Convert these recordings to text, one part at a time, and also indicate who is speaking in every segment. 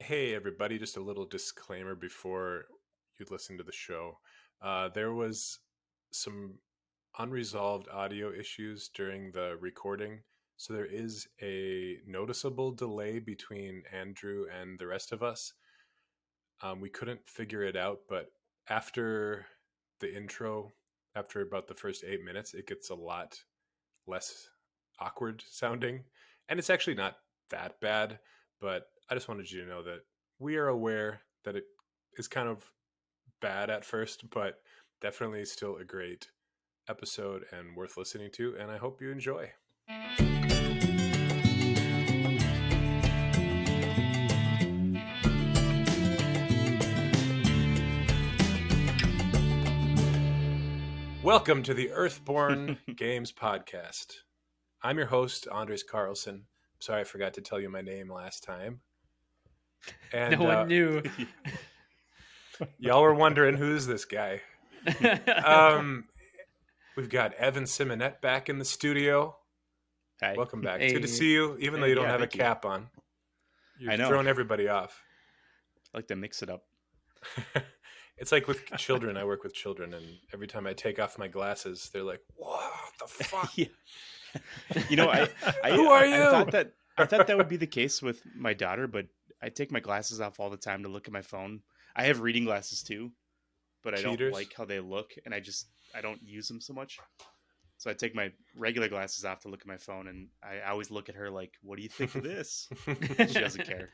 Speaker 1: Hey, everybody, just a little disclaimer before you listen to the show. There was some unresolved audio issues during the recording, so there is a noticeable delay between Andrew and the rest of us. We couldn't figure it out, but after the intro, after about the first 8 minutes, it gets a lot less awkward sounding. And it's actually not that bad, but I just wanted you to know that we are aware that it is kind of bad at first, but definitely still a great episode and worth listening to. And I hope you enjoy. Welcome to the Earthborne Games Podcast. I'm your host, Andres Carlson. Sorry I forgot to tell you my name last time. And
Speaker 2: no one knew.
Speaker 1: Y'all were wondering, who's this guy? We've got Evan Simonette back in the studio.
Speaker 3: Hi.
Speaker 1: Welcome back.
Speaker 2: Hey.
Speaker 1: It's good to see you, even though you don't have a cap on. You're
Speaker 3: I know.
Speaker 1: throwing everybody off.
Speaker 3: I like to mix it up.
Speaker 1: It's like with children. I work with children, and every time I take off my glasses, they're like, "What the fuck?"
Speaker 3: Yeah. You know, I
Speaker 1: Who are you?
Speaker 3: I thought that would be the case with my daughter, but I take my glasses off all the time to look at my phone. I have reading glasses too, but I
Speaker 1: Cheaters.
Speaker 3: don't like how they look, and I don't use them so much. So I take my regular glasses off to look at my phone, and I always look at her like, "What do you think of this?" She doesn't care.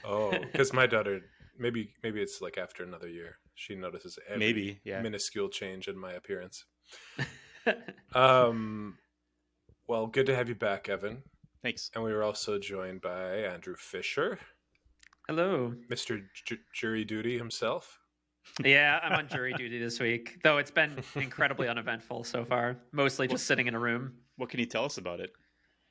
Speaker 1: Oh, because my daughter, maybe it's like after another year, she notices every minuscule change in my appearance. Well, good to have you back, Evan.
Speaker 3: Thanks.
Speaker 1: And we were also joined by Andrew Fisher,
Speaker 2: Hello.
Speaker 1: Mr. Jury Duty himself.
Speaker 2: Yeah, I'm on jury duty this week, though it's been incredibly uneventful so far. Mostly just sitting in a room.
Speaker 3: What can you tell us about it?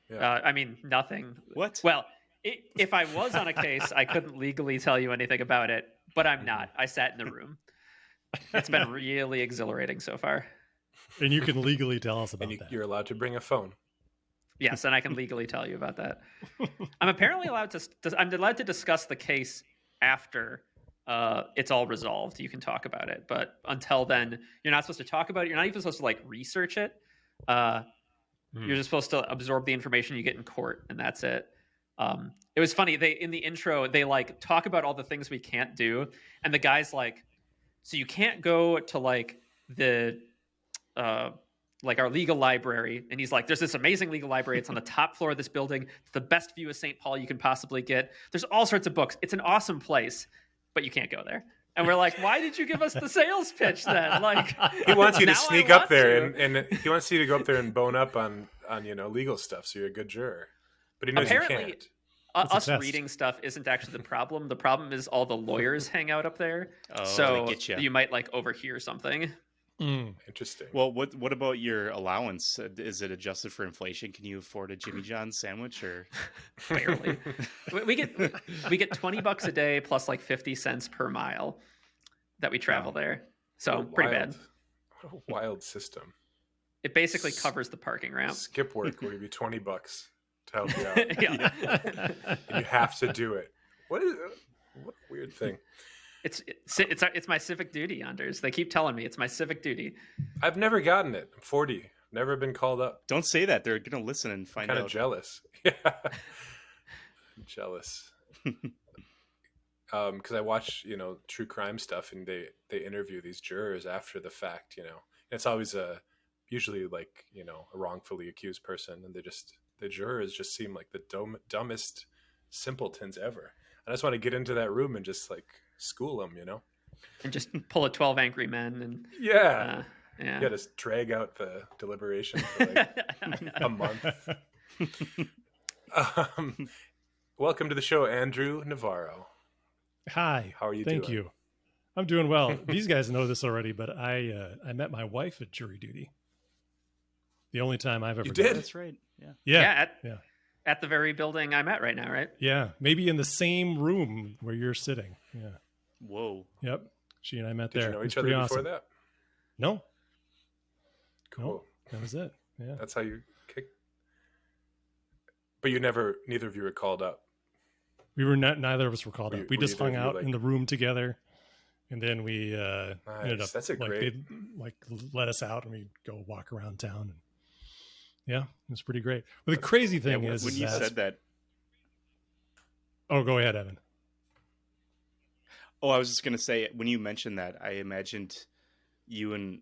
Speaker 1: Yeah.
Speaker 2: I mean, nothing.
Speaker 3: What?
Speaker 2: Well, if I was on a case, I couldn't legally tell you anything about it, but I'm not. I sat in the room. It's been really exhilarating so far.
Speaker 4: And you can legally tell us about
Speaker 1: And
Speaker 4: that.
Speaker 1: you're allowed to bring a phone.
Speaker 2: Yes, and I can legally tell you about that. I'm apparently allowed to discuss the case after it's all resolved. You can talk about it, but until then, you're not supposed to talk about it. You're not even supposed to like research it. You're just supposed to absorb the information you get in court, and that's it. It was funny. In the intro, they like talk about all the things we can't do, and the guy's like, "So you can't go to like the like our legal library," and he's like, "There's this amazing legal library. It's on the top floor of this building. It's the best view of St. Paul you can possibly get. There's all sorts of books. It's an awesome place, but you can't go there." And we're like, "Why did you give us the sales pitch then?" Like,
Speaker 1: He wants you to
Speaker 2: now I
Speaker 1: sneak up
Speaker 2: want
Speaker 1: there,
Speaker 2: to.
Speaker 1: and he wants you to go up there and bone up on legal stuff, so you're a good juror. But he knows
Speaker 2: Apparently,
Speaker 1: you can't.
Speaker 4: It's a
Speaker 2: us
Speaker 4: test.
Speaker 2: reading stuff isn't actually the problem. The problem is all the lawyers hang out up there,
Speaker 3: Oh,
Speaker 2: so
Speaker 3: they get you.
Speaker 2: you might like overhear something.
Speaker 1: Interesting.
Speaker 3: Well, what about your allowance? Is it adjusted for inflation? Can you afford a Jimmy John's sandwich or
Speaker 2: Barely. we get $20 a day plus like 50 cents per mile that we travel there. So
Speaker 1: What a
Speaker 2: pretty
Speaker 1: wild-
Speaker 2: bad.
Speaker 1: What a wild system.
Speaker 2: It basically covers the parking ramp.
Speaker 1: Skip work will give you $20 to help you out.
Speaker 2: Yeah.
Speaker 1: And you have to do it. What a weird thing.
Speaker 2: It's my civic duty, Anders. They keep telling me it's my civic duty.
Speaker 1: I've never gotten it. I'm 40. Never been called up.
Speaker 3: Don't say that. They're going to listen and find
Speaker 1: Kind
Speaker 3: out.
Speaker 1: of jealous. Yeah. I'm jealous. Because I watch, true crime stuff, and they interview these jurors after the fact, And it's always usually like, a wrongfully accused person, and the jurors just seem like the dumbest simpletons ever. I just want to get into that room and just like school them,
Speaker 2: And just pull a 12 Angry Men and
Speaker 1: Yeah.
Speaker 2: yeah.
Speaker 1: You got to drag out the deliberation for like a month. Welcome to the show, Andrew Navarro.
Speaker 4: Hi.
Speaker 1: How are you
Speaker 4: Thank
Speaker 1: doing?
Speaker 4: you. I'm doing well. These guys know this already, but I met my wife at jury duty. The only time I've ever
Speaker 1: You
Speaker 4: done
Speaker 1: did?
Speaker 4: it.
Speaker 3: That's right. Yeah.
Speaker 4: Yeah.
Speaker 2: At the very building I'm at right now, right?
Speaker 4: Yeah. Maybe in the same room where you're sitting. Yeah.
Speaker 3: Whoa.
Speaker 4: Yep. She and I met
Speaker 1: Did
Speaker 4: there.
Speaker 1: you know
Speaker 4: It was
Speaker 1: each other
Speaker 4: pretty
Speaker 1: before
Speaker 4: awesome.
Speaker 1: that?
Speaker 4: No.
Speaker 1: Cool.
Speaker 4: No. That was it. Yeah.
Speaker 1: That's how you kick. But neither of you were called up.
Speaker 4: We were not. Neither of us were called
Speaker 1: Were
Speaker 4: up.
Speaker 1: you-
Speaker 4: We
Speaker 1: were
Speaker 4: just
Speaker 1: either of
Speaker 4: hung
Speaker 1: you,
Speaker 4: out
Speaker 1: like-
Speaker 4: in the room together, and then we ended
Speaker 1: Nice.
Speaker 4: up
Speaker 1: That's a
Speaker 4: like
Speaker 1: great.
Speaker 4: they like let us out and we go walk around town. And yeah, it was pretty great. But the
Speaker 1: That's
Speaker 4: crazy
Speaker 1: cool.
Speaker 4: thing
Speaker 3: Yeah,
Speaker 4: is
Speaker 3: when you
Speaker 4: that,
Speaker 3: said that,
Speaker 4: oh, go ahead, Evan.
Speaker 3: oh, I was just gonna say when you mentioned that, I imagined you and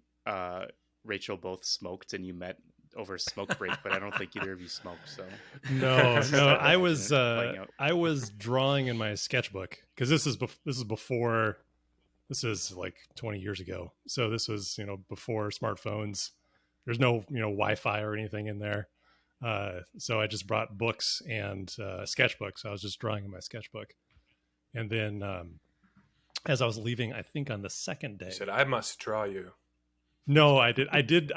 Speaker 3: Rachel both smoked and you met over a smoke break, but I don't think either of you smoked. So
Speaker 4: No,
Speaker 3: Just
Speaker 4: no,
Speaker 3: started
Speaker 4: I
Speaker 3: imagining
Speaker 4: was
Speaker 3: it playing out.
Speaker 4: I was drawing in my sketchbook because this is before. This is like 20 years ago. So this was, before smartphones. There's no, Wi-Fi or anything in there. So I just brought books and sketchbooks. I was just drawing in my sketchbook. And then as I was leaving, I think on the second day.
Speaker 1: You said, "I must draw you."
Speaker 4: No, I did. I did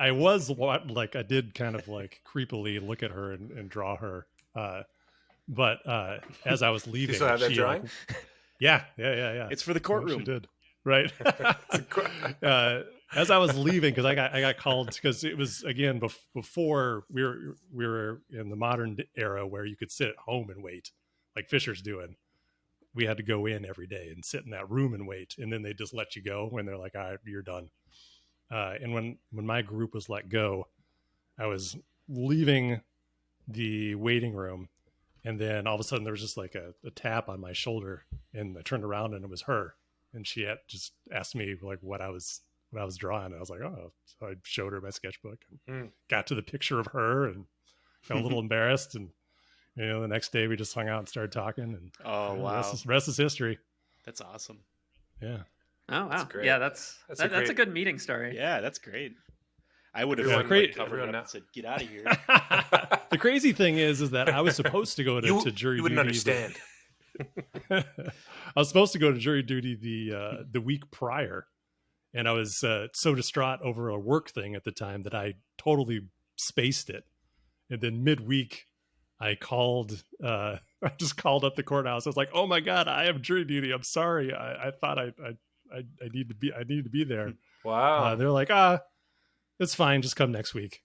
Speaker 4: kind of like creepily look at her and draw her. But as I was leaving,
Speaker 1: You still have that
Speaker 4: she,
Speaker 1: drawing?
Speaker 4: yeah.
Speaker 3: it's for the
Speaker 4: She
Speaker 3: courtroom.
Speaker 4: did. Right. As I was leaving, because I got called because it was again before we were in the modern era where you could sit at home and wait, like Fisher's doing. We had to go in every day and sit in that room and wait, and then they just let you go when they're like, "All right, you're done." And when my group was let go, I was leaving the waiting room, and then all of a sudden there was just like a tap on my shoulder, and I turned around and it was her. And she had just asked me like what I was drawing. And I was like, oh, so I showed her my sketchbook and got to the picture of her and got a little embarrassed. And, the next day we just hung out and started talking and
Speaker 3: Oh wow,
Speaker 4: rest is history.
Speaker 3: that's awesome.
Speaker 4: Yeah.
Speaker 2: Oh wow,
Speaker 1: That's great.
Speaker 2: yeah, that's
Speaker 1: a
Speaker 2: a
Speaker 1: great-
Speaker 2: good meeting story.
Speaker 3: Yeah, that's great. I would have
Speaker 1: Everyone,
Speaker 4: great.
Speaker 3: covered it
Speaker 1: everyone
Speaker 3: up
Speaker 1: now-
Speaker 3: and said, "Get out of here."
Speaker 4: The crazy thing is that I was supposed to go to jury
Speaker 1: you wouldn't
Speaker 4: duty.
Speaker 1: understand.
Speaker 4: I was supposed to go to jury duty the week prior, and I was so distraught over a work thing at the time that I totally spaced it. And then midweek, I called. I just called up the courthouse. I was like, "Oh my god, I have jury duty. I'm sorry. I thought I need to be there."
Speaker 1: Wow.
Speaker 4: They're like, it's fine. Just come next week.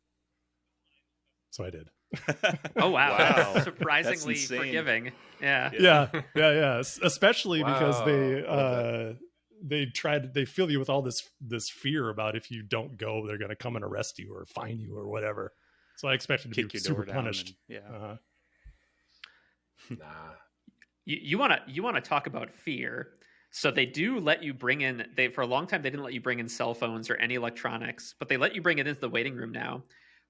Speaker 4: So I did.
Speaker 2: Oh wow,
Speaker 3: Wow.
Speaker 2: That's surprisingly
Speaker 3: That's insane.
Speaker 2: forgiving. Yeah.
Speaker 4: Yeah. Especially because
Speaker 1: Wow.
Speaker 4: they fill you with all this fear about if you don't go, they're going to come and arrest you or fine you or whatever. So I expected to
Speaker 3: Kick
Speaker 4: be
Speaker 3: your
Speaker 4: super
Speaker 3: door down.
Speaker 4: punished.
Speaker 3: And, yeah.
Speaker 1: Nah.
Speaker 2: You want to talk about fear. So they do let you bring in. For a long time they didn't let you bring in cell phones or any electronics, but they let you bring it into the waiting room now.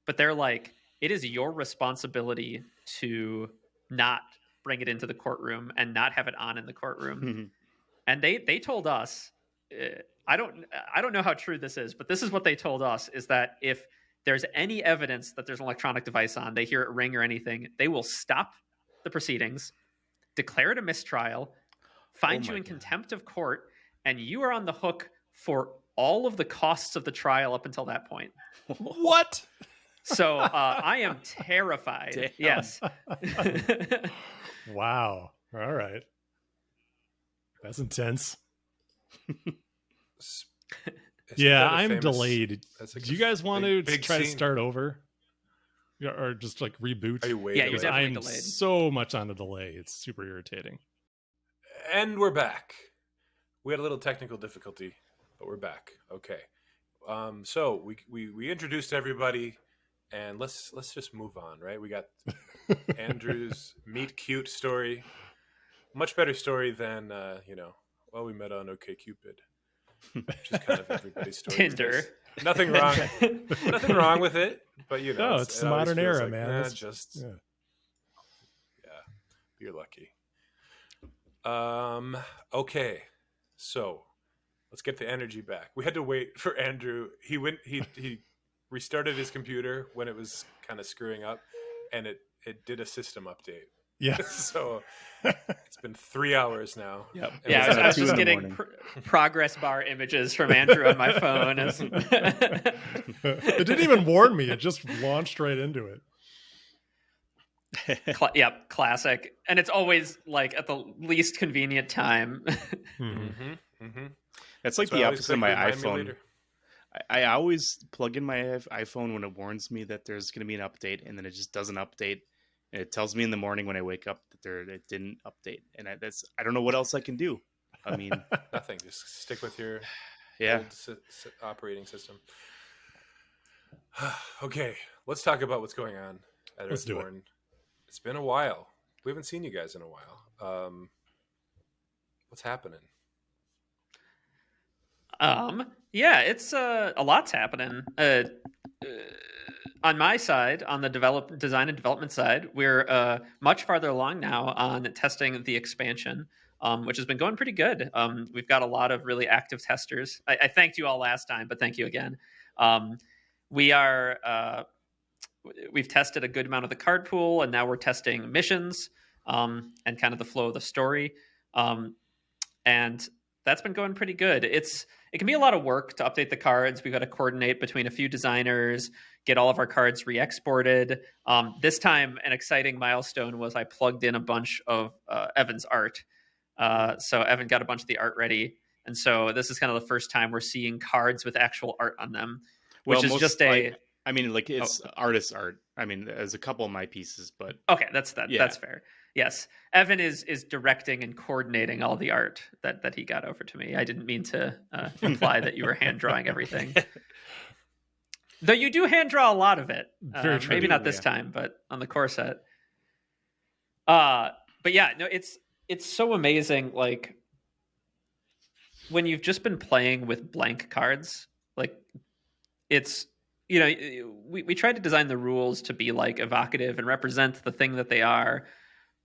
Speaker 2: But they're like, it is your responsibility to not bring it into the courtroom and not have it on in the courtroom. And they told us, I don't know how true this is, but this is what they told us, is that if there's any evidence that there's an electronic device on, they hear it ring or anything, they will stop the proceedings, declare it a mistrial, find you
Speaker 3: my
Speaker 2: in
Speaker 3: God.
Speaker 2: contempt of court, and you are on the hook for all of the costs of the trial up until that point.
Speaker 4: What?
Speaker 2: So I am terrified.
Speaker 3: Damn.
Speaker 2: Yes.
Speaker 4: Wow. All right. That's intense.
Speaker 1: Isn't
Speaker 4: Yeah,
Speaker 1: that a
Speaker 4: I'm
Speaker 1: famous-
Speaker 4: delayed.
Speaker 1: that's like
Speaker 4: Do you
Speaker 1: a
Speaker 4: guys want to
Speaker 1: big
Speaker 4: try to
Speaker 1: scene.
Speaker 4: start over? Yeah, or just like reboot?
Speaker 1: Are you way
Speaker 2: Yeah, you're
Speaker 1: delayed?
Speaker 2: definitely
Speaker 4: I'm
Speaker 2: delayed.
Speaker 4: so much on a delay. It's super irritating.
Speaker 1: And we're back. We had a little technical difficulty, but we're back. Okay. So we introduced everybody, and let's just move on, right? We got Andrew's meet cute story. Much better story than we met on OkCupid, which is kind of everybody's story. these
Speaker 2: Tinder.
Speaker 1: days. Nothing wrong. Nothing wrong with it, but
Speaker 4: No, it's the
Speaker 1: it always
Speaker 4: modern
Speaker 1: feels
Speaker 4: era,
Speaker 1: like,
Speaker 4: man.
Speaker 1: eh,
Speaker 4: It's-
Speaker 1: just
Speaker 4: yeah.
Speaker 1: you're lucky. Okay, so let's get the energy back. We had to wait for Andrew. He restarted his computer when it was kind of screwing up, and it did a system update.
Speaker 4: Yeah.
Speaker 1: So it's been 3 hours now.
Speaker 3: Yep.
Speaker 1: And
Speaker 2: Yeah,
Speaker 1: it's
Speaker 2: I was
Speaker 3: 2
Speaker 2: just
Speaker 3: in the
Speaker 2: getting
Speaker 3: morning.
Speaker 2: progress bar images from Andrew on my phone.
Speaker 4: It didn't even warn me. It just launched right into it.
Speaker 2: Yep, classic. And it's always like at the least convenient time.
Speaker 1: Mm-hmm, mm-hmm.
Speaker 3: That's like
Speaker 1: So
Speaker 3: the
Speaker 1: I always
Speaker 3: opposite of my
Speaker 1: click remind me
Speaker 3: iPhone.
Speaker 1: later.
Speaker 3: I always plug in my iPhone when it warns me that there's going to be an update, and then it just doesn't update. It tells me in the morning when I wake up that it didn't update, and I don't know what else I can do. I mean,
Speaker 1: Nothing. Just stick with your
Speaker 3: yeah.
Speaker 1: old operating system. Okay, let's talk about what's going on at
Speaker 4: Let's do it.
Speaker 1: Earthborne. It's been a while. We haven't seen you guys in a while. What's happening?
Speaker 2: Yeah, it's a lot's happening. On my side, on the design and development side, we're much farther along now on testing the expansion, which has been going pretty good. We've got a lot of really active testers. I thanked you all last time, but thank you again. We are we've tested a good amount of the card pool, and now we're testing missions and kind of the flow of the story. And that's been going pretty good. It can be a lot of work to update the cards. We've got to coordinate between a few designers, get all of our cards re-exported. This time, an exciting milestone was I plugged in a bunch of Evan's art. So Evan got a bunch of the art ready. And so this is kind of the first time we're seeing cards with actual art on them, which is just a...
Speaker 3: I mean, like, it's artist art. I mean, there's a couple of my pieces, but...
Speaker 2: Okay, that's
Speaker 3: Yeah.
Speaker 2: That's fair. Yes, Evan is directing and coordinating all the art that he got over to me. I didn't mean to imply that you were hand drawing everything, though you do hand draw a lot of it.
Speaker 4: Very true.
Speaker 2: Maybe not this time, but on the core set. But yeah, no, it's so amazing. Like when you've just been playing with blank cards, like it's, you know, we tried to design the rules to be like evocative and represent the thing that they are.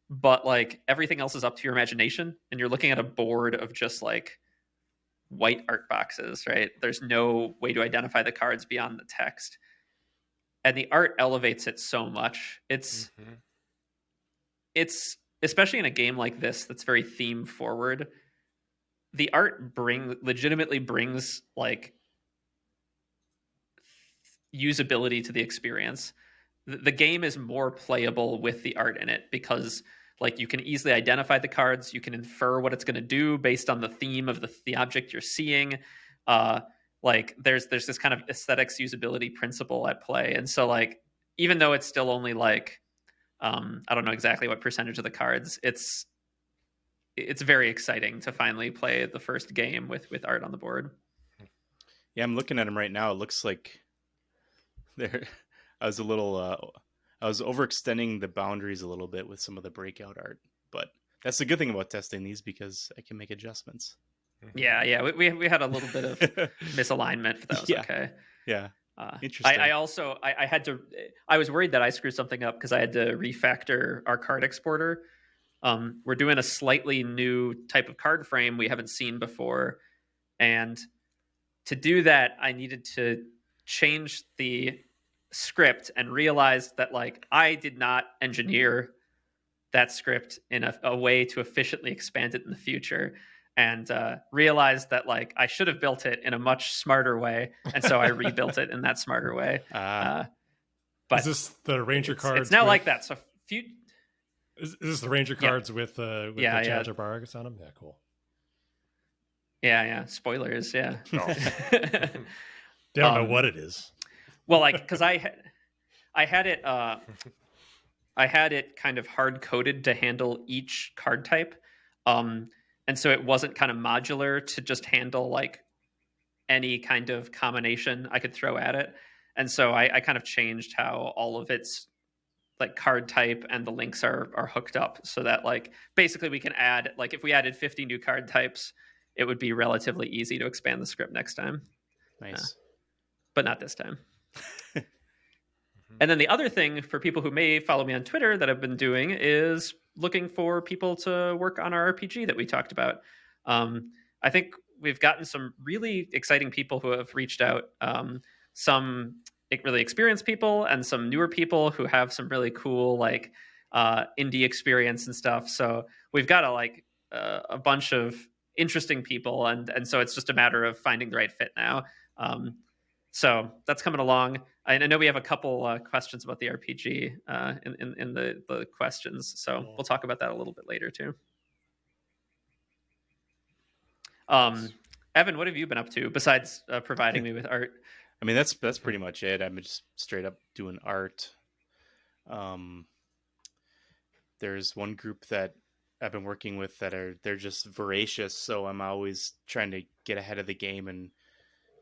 Speaker 2: But like everything else is up to your imagination, and you're looking at a board of just like white art boxes, right? There's no way to identify the cards beyond the text, and the art elevates it so much. It's especially in a game like this that's very theme forward. The art legitimately brings like usability to the experience. The game is more playable with the art in it because like you can easily identify the cards, you can infer what it's going to do based on the theme of the object you're seeing. Like there's this kind of aesthetics usability principle at play. And so like even though it's still only like I don't know exactly what percentage of the cards, it's very exciting to finally play the first game with art on the board.
Speaker 3: Yeah, I'm looking at them right now. It looks like I was overextending the boundaries a little bit with some of the breakout art, but that's the good thing about testing these because I can make adjustments.
Speaker 2: Yeah, we had a little bit of misalignment, but that was okay.
Speaker 3: Yeah, interesting.
Speaker 2: I was worried that I screwed something up because I had to refactor our card exporter. We're doing a slightly new type of card frame we haven't seen before, and to do that, I needed to change the script and realized that like I did not engineer that script in a way to efficiently expand it in the future, and realized that like I should have built it in a much smarter way, and so I rebuilt it in that smarter way. But
Speaker 4: is this the Ranger cards?
Speaker 2: It's now like that. So
Speaker 4: is this the Ranger cards with the Jar Jar on them? Yeah, cool.
Speaker 2: Yeah. Spoilers. Yeah.
Speaker 4: They don't know what it is.
Speaker 2: Well, like because I had it kind of hard coded to handle each card type, and so it wasn't kind of modular to just handle like any kind of combination I could throw at it. And so I kind of changed how all of its like card type and the links are hooked up so that like basically we can add, like if we added 50 new card types, it would be relatively easy to expand the script next time.
Speaker 3: Nice.
Speaker 2: But not this time. And then the other thing for people who may follow me on Twitter that I've been doing is looking for people to work on our RPG that we talked about. I think we've gotten some really exciting people who have reached out, some really experienced people and some newer people who have some really cool like indie experience and stuff. So we've got a bunch of interesting people, and so it's just a matter of finding the right fit now. So that's coming along. I know we have a couple questions about the RPG in the questions, so we'll talk about that a little bit later too. Evan, what have you been up to besides providing me with art?
Speaker 3: I mean, that's pretty much it. I'm just straight up doing art. there's one group that I've been working with they're just voracious. So I'm always trying to get ahead of the game and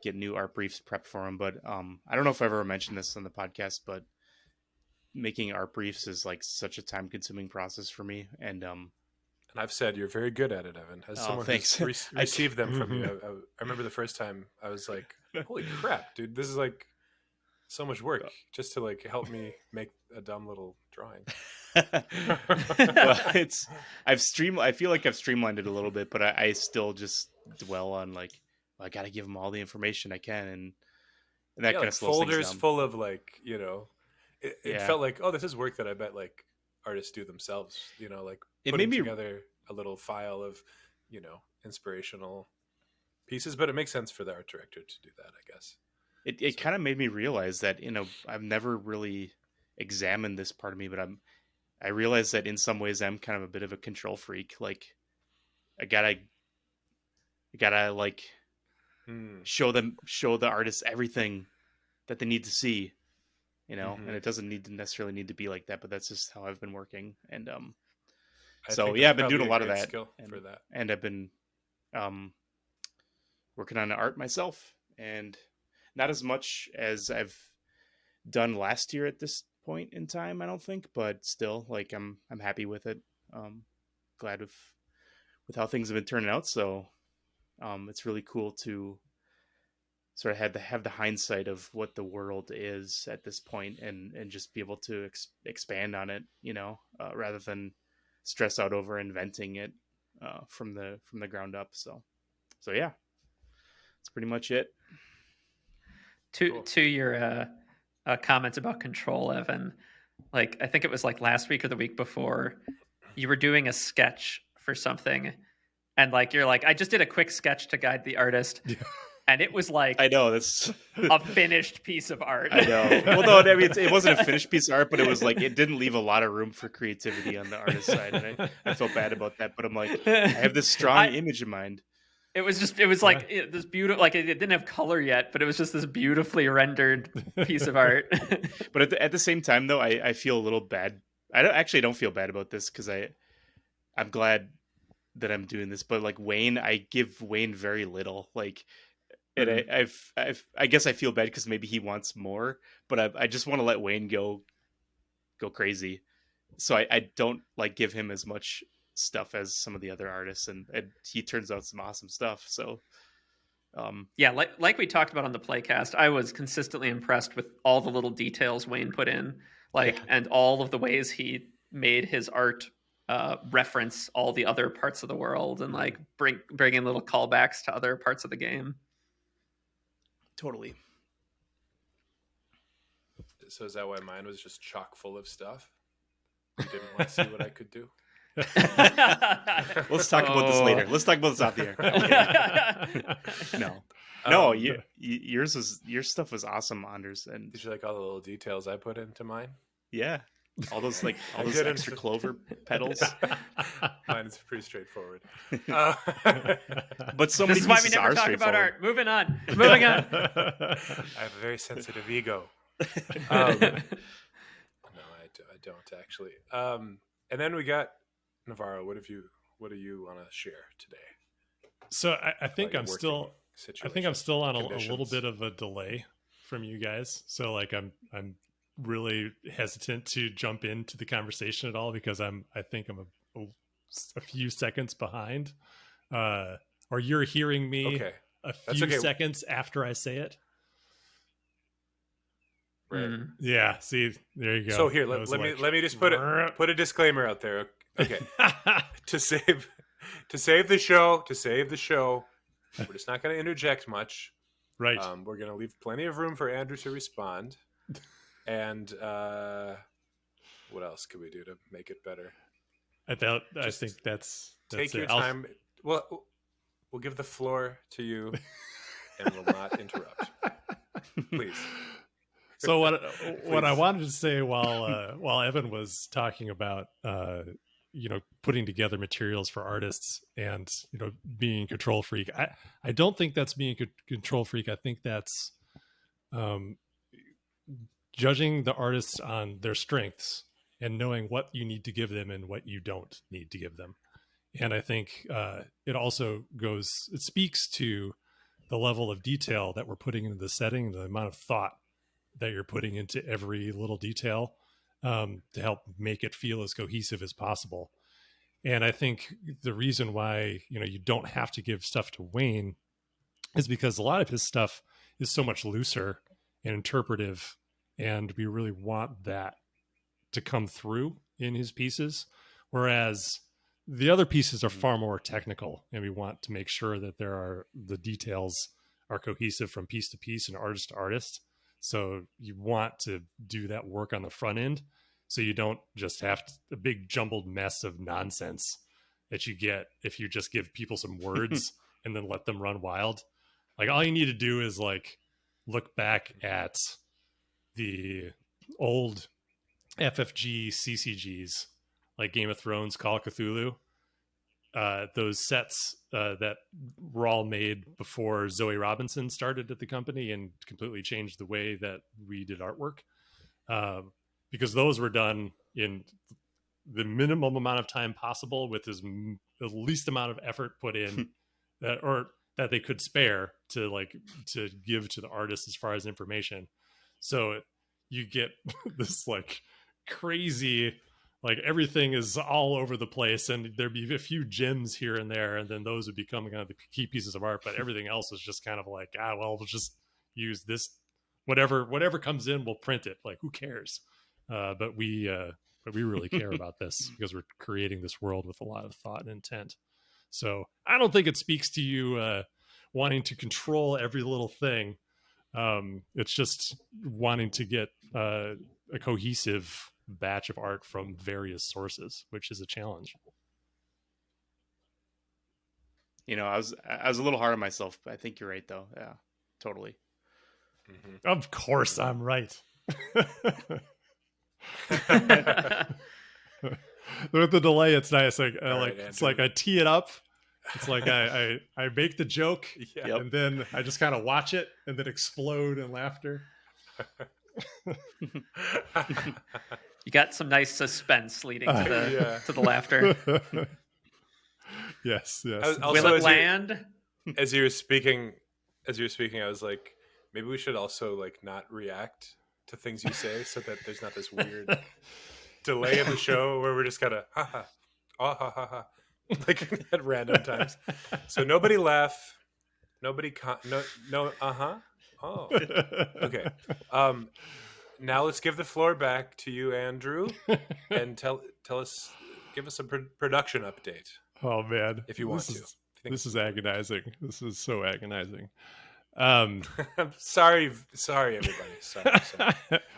Speaker 3: get new art briefs prepped for them. But I don't know if I've ever mentioned this on the podcast, but making art briefs is like such a time consuming process for me. And
Speaker 1: And I've said you're very good at it, Evan. As someone
Speaker 3: thanks.
Speaker 1: who's received them from you, I remember the first time I was like, "Holy crap, dude! This is like so much work just to like help me make a dumb little drawing."
Speaker 3: Well, I feel like I've streamlined it a little bit, but I still just dwell on like, I got to give them all the information I can, and that kind
Speaker 1: like
Speaker 3: of slows things
Speaker 1: folders
Speaker 3: down.
Speaker 1: full of like, you know, it
Speaker 3: Yeah.
Speaker 1: felt like, oh, this is work that I bet like artists do themselves, you know, like
Speaker 3: It
Speaker 1: putting
Speaker 3: made me-
Speaker 1: together a little file of, you know, inspirational pieces, but it makes sense for the art director to do that, I guess.
Speaker 3: It kind of made me realize that, you know, I've never really examined this part of me, but I realized that in some ways I'm kind of a bit of a control freak. Like I gotta like show the artists everything that they need to see, you know, and it doesn't necessarily need to be like that, but that's just how I've been working. And so
Speaker 1: think
Speaker 3: yeah,
Speaker 1: that's
Speaker 3: I've been doing a
Speaker 1: probably
Speaker 3: lot of
Speaker 1: great
Speaker 3: that
Speaker 1: skill for that.
Speaker 3: and I've been working on art myself, and not as much as I've done last year at this point in time, I don't think, but still, like I'm happy with it. Glad with how things have been turning out. So it's really cool to sort of have the hindsight of what the world is at this point, and just be able to expand on it, you know, rather than stress out over inventing it from the ground up. So yeah, that's pretty much it.
Speaker 2: To your comments about control, Evan, like I think it was like last week or the week before, you were doing a sketch for something, and like you're like, I just did a quick sketch to guide the artist, and it was like,
Speaker 3: I know that's
Speaker 2: a finished piece of art.
Speaker 3: I know. Well, no, I mean it wasn't a finished piece of art, but it was like it didn't leave a lot of room for creativity on the artist side, and I felt bad about that. But I'm like, I have this strong image in mind.
Speaker 2: It was like this beautiful, like it didn't have color yet, but it was just this beautifully rendered piece of art.
Speaker 3: But at the same time, though, I feel a little bad. I don't feel bad about this because I'm glad that I'm doing this. But like Wayne, I give Wayne very little. Like, and I guess I feel bad because maybe he wants more, but I just want to let Wayne go crazy. So I don't like give him as much stuff as some of the other artists, and he turns out some awesome stuff. So
Speaker 2: yeah, like we talked about on the playcast, I was consistently impressed with all the little details Wayne put in, and all of the ways he made his art reference all the other parts of the world, and like bring in little callbacks to other parts of the game.
Speaker 3: Totally.
Speaker 1: So is that why mine was just chock full of stuff? You didn't want to see what I could do?
Speaker 3: Let's talk about this later. Let's talk about this out there. No, your stuff was awesome, Anders. And
Speaker 1: did you like all the little details I put into mine?
Speaker 3: Yeah, all those extra clover petals.
Speaker 1: Mine is pretty straightforward.
Speaker 3: But so
Speaker 2: this
Speaker 3: many
Speaker 2: is why we
Speaker 3: pieces
Speaker 2: never
Speaker 3: are
Speaker 2: talk about
Speaker 3: straightforward.
Speaker 2: art. Moving on.
Speaker 1: I have a very sensitive ego. No, I don't actually. And then we got Navarro. What do you want to share today?
Speaker 4: So I think
Speaker 1: About
Speaker 4: I'm
Speaker 1: your
Speaker 4: still.
Speaker 1: working
Speaker 4: I think I'm still on a
Speaker 1: conditions.
Speaker 4: little bit of a delay from you guys. So like I'm really hesitant to jump into the conversation at all because I think I'm a few seconds behind. Or you're hearing me a few seconds after I say it.
Speaker 1: Right.
Speaker 2: Yeah.
Speaker 4: See, there you go.
Speaker 1: So here, let me just put a disclaimer out there. Okay. to save the show, we're just not going to interject much.
Speaker 4: Right.
Speaker 1: We're going to leave plenty of room for Andrew to respond. And what else could we do to make it better?
Speaker 4: I think that's
Speaker 1: take your
Speaker 4: it.
Speaker 1: time. Well, we'll give the floor to you, and we'll not interrupt. Please.
Speaker 4: So what I wanted to say while Evan was talking about putting together materials for artists and being a control freak, I don't think that's being a control freak. I think that's judging the artists on their strengths and knowing what you need to give them and what you don't need to give them. And I think it speaks to the level of detail that we're putting into the setting, the amount of thought that you're putting into every little detail to help make it feel as cohesive as possible. And I think the reason why, you don't have to give stuff to Wayne is because a lot of his stuff is so much looser and interpretive, and we really want that to come through in his pieces. Whereas the other pieces are far more technical, and we want to make sure that the details are cohesive from piece to piece and artist to artist. So you want to do that work on the front end, so you don't just have a big jumbled mess of nonsense that you get if you just give people some words and then let them run wild. Like, all you need to do is like look back at the old FFG CCGs, like Game of Thrones, Call of Cthulhu. Those sets that were all made before Zoe Robinson started at the company and completely changed the way that we did artwork. Because those were done in the minimum amount of time possible with the least amount of effort put in that they could spare to give to the artist as far as information. So you get this like crazy, like everything is all over the place, and there'd be a few gems here and there, and then those would become kind of the key pieces of art, but everything else is just kind of like, we'll just use this, whatever comes in, we'll print it. Like, who cares? But we really care about this because we're creating this world with a lot of thought and intent. So I don't think it speaks to you wanting to control every little thing. It's just wanting to get a cohesive batch of art from various sources, which is a challenge.
Speaker 3: I was a little hard on myself, but I think you're right, though. Yeah, totally.
Speaker 4: Mm-hmm. Of course, I'm right. With the delay, it's nice. It's like I tee it up. It's like I make the joke, and then I just kind of watch it and then explode in laughter.
Speaker 2: You got some nice suspense leading to the laughter.
Speaker 4: Yes.
Speaker 2: Will it land?
Speaker 1: As you were speaking, I was like, maybe we should also like not react to things you say, so that there's not this weird delay in the show where we're just kind of ha ha, like at random times. So nobody laugh, nobody no oh, okay. Now let's give the floor back to you, Andrew, and tell us, give us a production update.
Speaker 4: Oh man,
Speaker 1: if you want to.
Speaker 4: This is agonizing. This is so agonizing.
Speaker 1: I'm sorry, everybody. Sorry.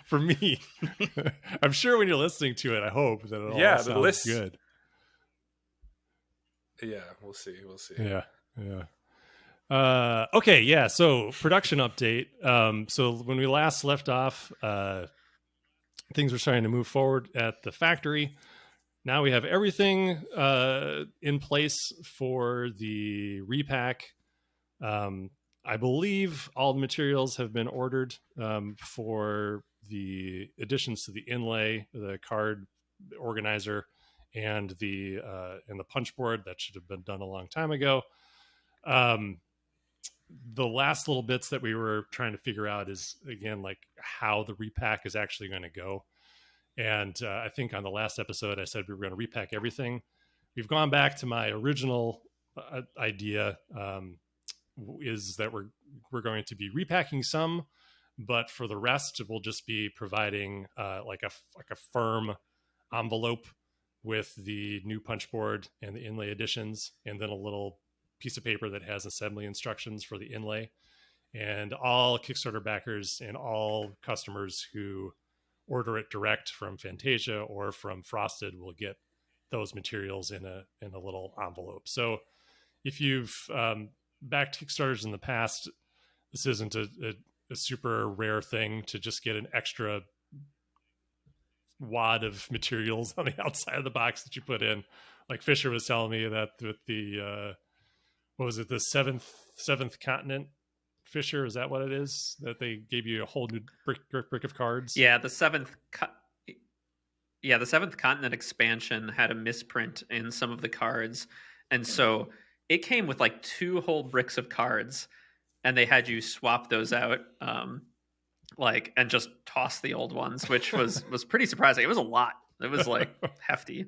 Speaker 4: For me, I'm sure when you're listening to it, I hope that it all sounds good.
Speaker 1: Yeah, we'll see.
Speaker 4: Yeah. Okay, yeah. So production update. So when we last left off, things were starting to move forward at the factory. Now we have everything in place for the repack. I believe all the materials have been ordered for the additions to the inlay, the card organizer, and the punch board. That should have been done a long time ago. The last little bits that we were trying to figure out is, again, like how the repack is actually going to go. And I think on the last episode, I said we were going to repack everything. We've gone back to my original idea, is that we're going to be repacking some, but for the rest, we'll just be providing like a firm envelope with the new punch board and the inlay additions, and then a little piece of paper that has assembly instructions for the inlay. And all Kickstarter backers and all customers who order it direct from Fantasia or from Frosted will get those materials in a little envelope. So if you've backed Kickstarters in the past, this isn't a super rare thing to just get an extra wad of materials on the outside of the box that you put in. Like Fisher was telling me that with the what was it, the seventh continent, Fisher, is that what it is, that they gave you a whole new brick of cards?
Speaker 2: Yeah, the seventh Yeah, the Seventh Continent expansion had a misprint in some of the cards, and so it came with like 2 whole bricks of cards, and they had you swap those out, like and just toss the old ones, which was pretty surprising. It was a lot. It was like hefty.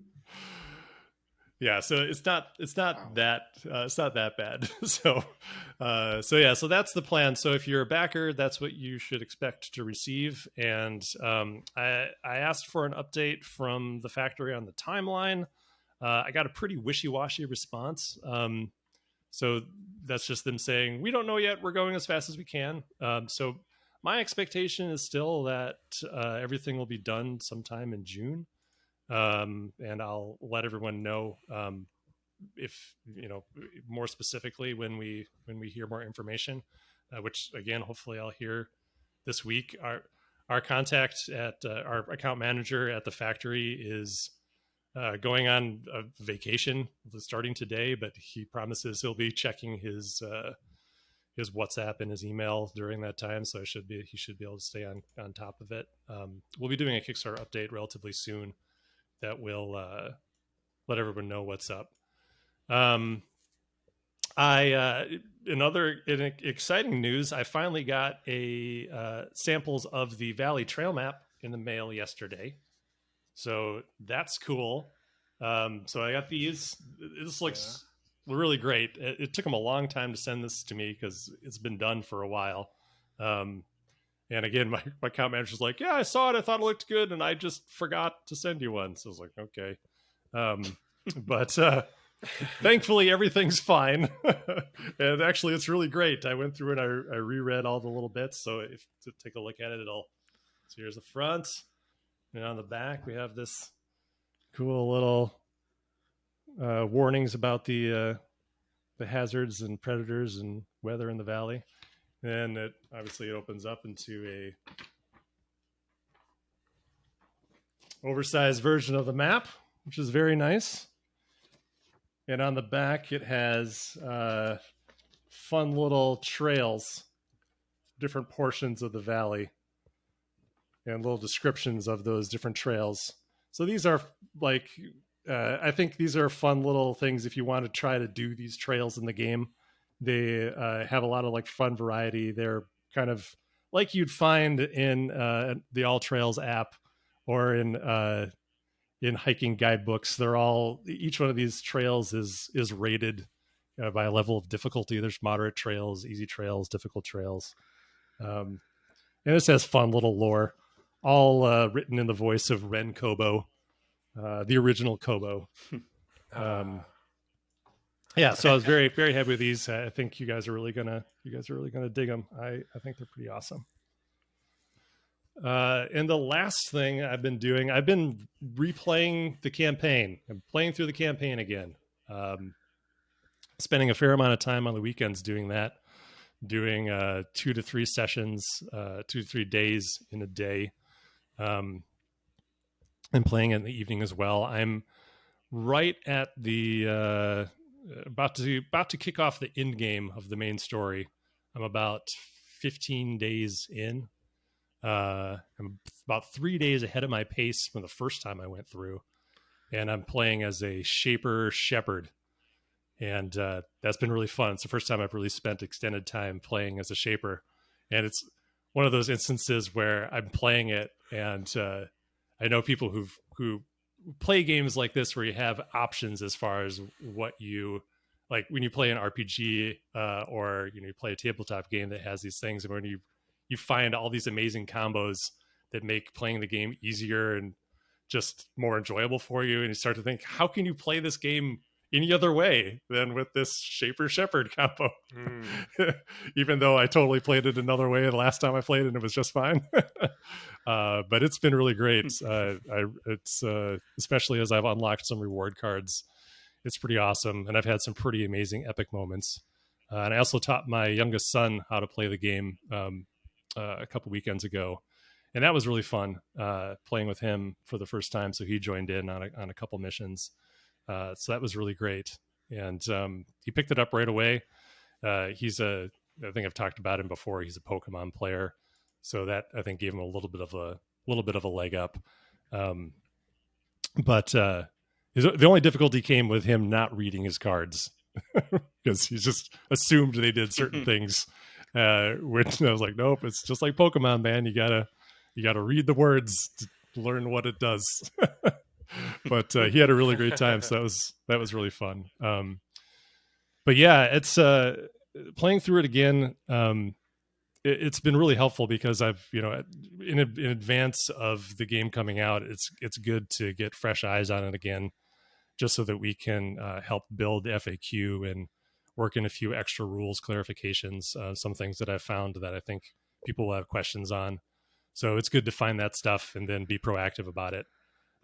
Speaker 4: Yeah, so it's not
Speaker 3: Wow.
Speaker 4: that bad. So that's the plan. So if you're a backer, that's what you should expect to receive. And I asked for an update from the factory on the timeline. I got a pretty wishy-washy response. So that's just them saying, we don't know yet, we're going as fast as we can. So my expectation is still that everything will be done sometime in June. And I'll let everyone know if more specifically when we hear more information, which again hopefully I'll hear this week. Our contact at our account manager at the factory is going on a vacation starting today, but he promises he'll be checking his WhatsApp and his email during that time, so he should be able to stay on top of it. We'll be doing a Kickstarter update relatively soon that will let everyone know what's up. In exciting news, I finally got samples of the Valley Trail map in the mail yesterday, so that's cool. So I got these. This looks really great. It took them a long time to send this to me because it's been done for a while. And again, my account manager's like, yeah, I saw it. I thought it looked good. And I just forgot to send you one. So I was like, okay. But thankfully, everything's fine. And actually, it's really great. I went through and I reread all the little bits. So if to take a look at it, so here's the front. And on the back, we have this cool little warnings about the hazards and predators and weather in the valley. And it opens up into a oversized version of the map, which is very nice. And on the back, it has fun little trails, different portions of the valley, and little descriptions of those different trails. So these are like, I think these are fun little things if you want to try to do these trails in the game. They have a lot of like fun variety. They're kind of like you'd find in the All Trails app or in hiking guidebooks. Each one of these trails is rated by a level of difficulty. There's moderate trails, easy trails, difficult trails, and this has fun little lore, all written in the voice of Ren Kobo, the original Kobo. Yeah, so I was very, very happy with these. I think you guys are really gonna dig them. I think they're pretty awesome. And the last thing I've been doing, I've been replaying the campaign. I'm playing through the campaign again. Spending a fair amount of time on the weekends doing that, doing 2 to 3 sessions, 2 to 3 days in a day, and playing it in the evening as well. I'm right at the about to kick off the end game of the main story. I'm about 15 days in. I'm about 3 days ahead of my pace from the first time I went through, and I'm playing as a Shaper Shepherd, and that's been really fun. It's the first time I've really spent extended time playing as a Shaper, and it's one of those instances where I'm playing it, and I know people who play games like this where you have options as far as what you like when you play an RPG or you play a tabletop game that has these things, and when you find all these amazing combos that make playing the game easier and just more enjoyable for you, and you start to think, how can you play this game any other way than with this Shaper Shepherd combo? Even though I totally played it another way the last time I played it and it was just fine. But it's been really great. It's especially as I've unlocked some reward cards, it's pretty awesome, and I've had some pretty amazing epic moments. And I also taught my youngest son how to play the game a couple weekends ago, and that was really fun playing with him for the first time. So he joined in on a couple missions. So that was really great, and he picked it up right away. I think I've talked about him before. He's a Pokemon player, so that I think gave him a little bit of a leg up. But the only difficulty came with him not reading his cards because he just assumed they did certain things. Which I was like, nope, it's just like Pokemon, man. You gotta read the words to learn what it does. But he had a really great time, so that was really fun. But yeah, it's playing through it again. It's been really helpful because I've, in advance of the game coming out, it's good to get fresh eyes on it again, just so that we can help build FAQ and work in a few extra rules clarifications, some things that I've found that I think people will have questions on. So it's good to find that stuff and then be proactive about it.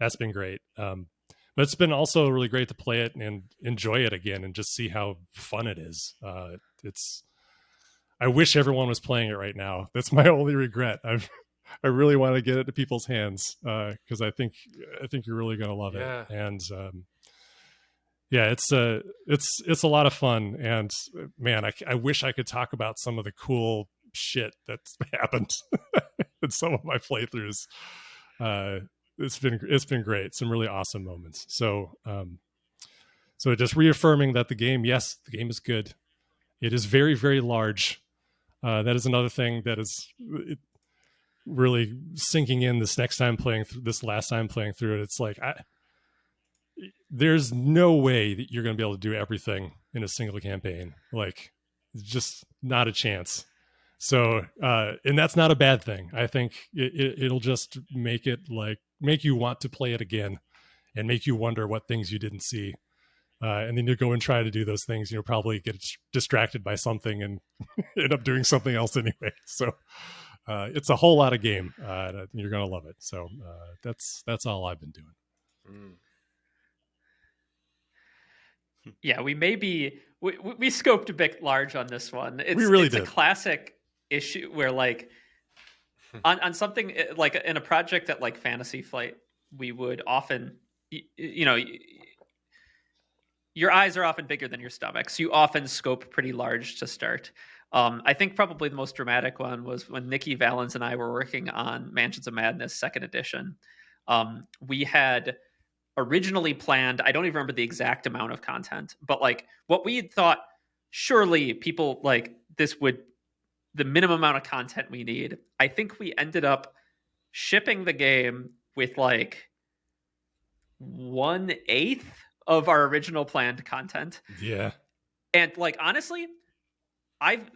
Speaker 4: That's been great. But it's been also really great to play it and enjoy it again and just see how fun it is. I wish everyone was playing it right now. That's my only regret. I really want to get it to people's hands because I think you're really going to love it. And yeah, it's a lot of fun. And man, I wish I could talk about some of the cool shit that's happened in some of my playthroughs. It's been great. Some really awesome moments. So just reaffirming that the game is good. It is very, very large. That is another thing that is really sinking in this last time playing through it. It's like, there's no way that you're going to be able to do everything in a single campaign. Like, just not a chance. So, and that's not a bad thing. I think it'll just make you want to play it again and make you wonder what things you didn't see. And then you go and try to do those things, you'll probably get distracted by something and end up doing something else anyway. So it's a whole lot of game. You're going to love it. So that's all I've been doing.
Speaker 2: Yeah, we scoped a bit large on this one. It's a classic issue where like on something like in a project at like Fantasy Flight, we would often, your eyes are often bigger than your stomachs. You often scope pretty large to start. I think probably the most dramatic one was when Nikki Valens and I were working on Mansions of Madness 2nd edition. We had originally planned, I don't even remember the exact amount of content, but like what we had thought, surely people like this would, the minimum amount of content we need. I think we ended up shipping the game with like 1/8 of our original planned content.
Speaker 4: Yeah.
Speaker 2: And like, honestly,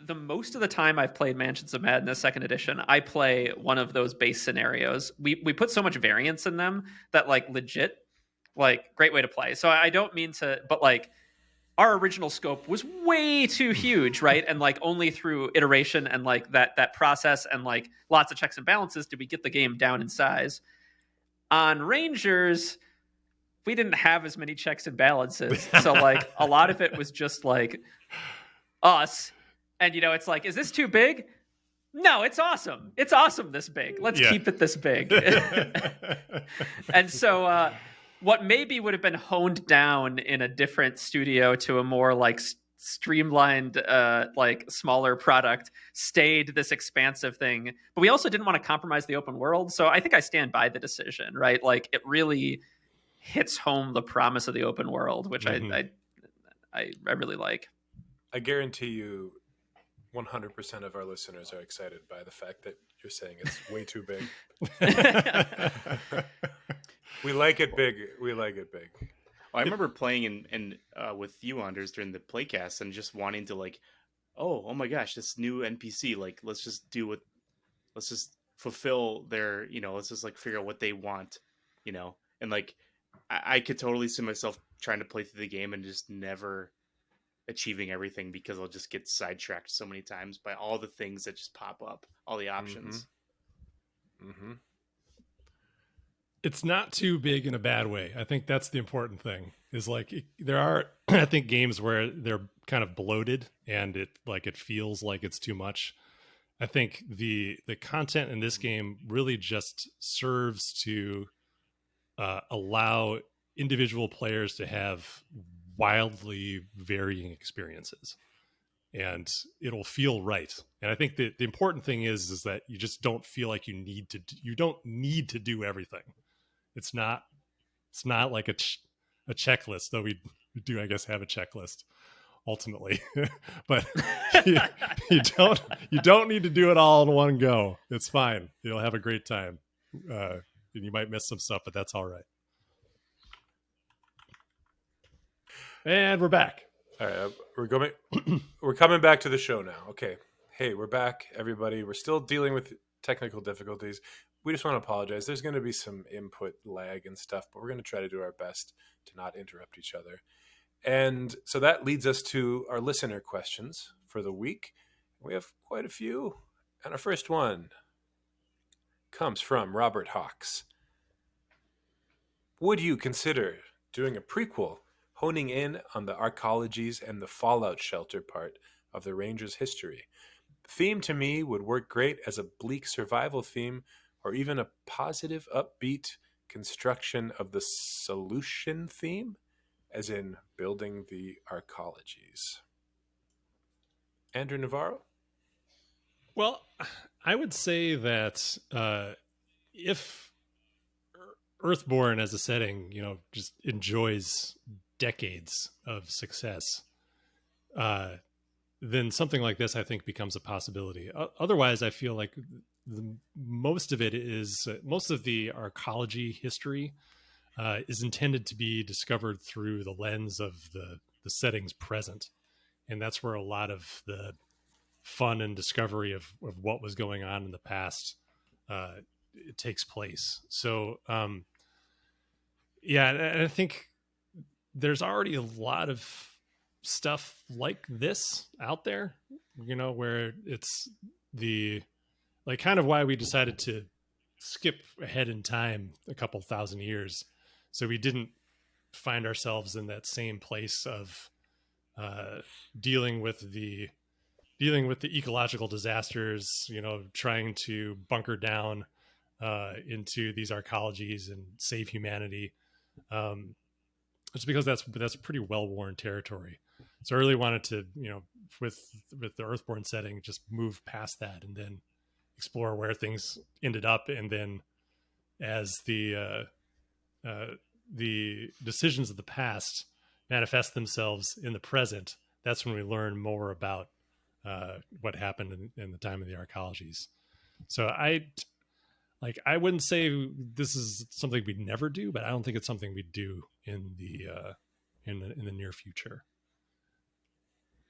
Speaker 2: the most of the time I've played Mansions of Madness 2nd edition, I play one of those base scenarios. We put so much variance in them that like legit, like great way to play. So I don't mean to, but like our original scope was way too huge, right? And like only through iteration and like that process and like lots of checks and balances did we get the game down in size. On Rangers, we didn't have as many checks and balances. So like a lot of it was just like us. And it's like, is this too big? No, it's awesome. It's awesome this big. Let's keep it this big. And so what maybe would have been honed down in a different studio to a more like streamlined, like smaller product stayed this expansive thing. But we also didn't want to compromise the open world. So I think I stand by the decision, right? Like it really hits home the promise of the open world, which I really like.
Speaker 1: I guarantee you 100% of our listeners are excited by the fact that you're saying it's way too big. We like it big. We like it big.
Speaker 3: Well, I remember playing in with you, Anders, during the playcast and just wanting to like, oh my gosh, this new NPC, like, let's just fulfill their, let's just like figure out what they want, and like, I could totally see myself trying to play through the game and just never achieving everything because I'll just get sidetracked so many times by all the things that just pop up, all the options.
Speaker 1: Mm-hmm.
Speaker 4: It's not too big in a bad way. I think that's the important thing. Is like there are, I think, games where they're kind of bloated and it feels like it's too much. I think the content in this game really just serves to allow individual players to have wildly varying experiences, and it'll feel right. And I think that the important thing is that you just don't feel like you don't need to do everything. It's not It's not like a checklist, though we do, I guess, have a checklist ultimately. But you, you don't need to do it all in one go. It's fine. You'll have a great time. And you might miss some stuff, but that's all right. And we're back.
Speaker 1: All right, we're coming back to the show now. Okay. Hey, we're back, everybody. We're still dealing with technical difficulties. We just want to apologize. There's going to be some input lag and stuff, but we're going to try to do our best to not interrupt each other. And so that leads us to our listener questions for the week. We have quite a few. And our first one comes from Robert Hawks. Would you consider doing a prequel honing in on the arcologies and the fallout shelter part of the Rangers' history? The theme to me would work great as a bleak survival theme, or even a positive, upbeat construction of the solution theme, as in building the arcologies. Andrew Navarro?
Speaker 4: Well, I would say that if Earthborne as a setting, just enjoys decades of success, then something like this, I think, becomes a possibility. Otherwise, I feel like most of the arcology history is intended to be discovered through the lens of the setting's present. And that's where a lot of the fun and discovery of what was going on in the past it takes place. So, and I think there's already a lot of stuff like this out there, where it's kind of why we decided to skip ahead in time a couple thousand years. So we didn't find ourselves in that same place of dealing with the ecological disasters, trying to bunker down into these arcologies and save humanity. It's because that's pretty well-worn territory. So I really wanted to, with the Earthborne setting, just move past that and then explore where things ended up, and then as the decisions of the past manifest themselves in the present, that's when we learn more about what happened in the time of the arcologies. So I wouldn't say this is something we'd never do, but I don't think it's something we'd do in the near future.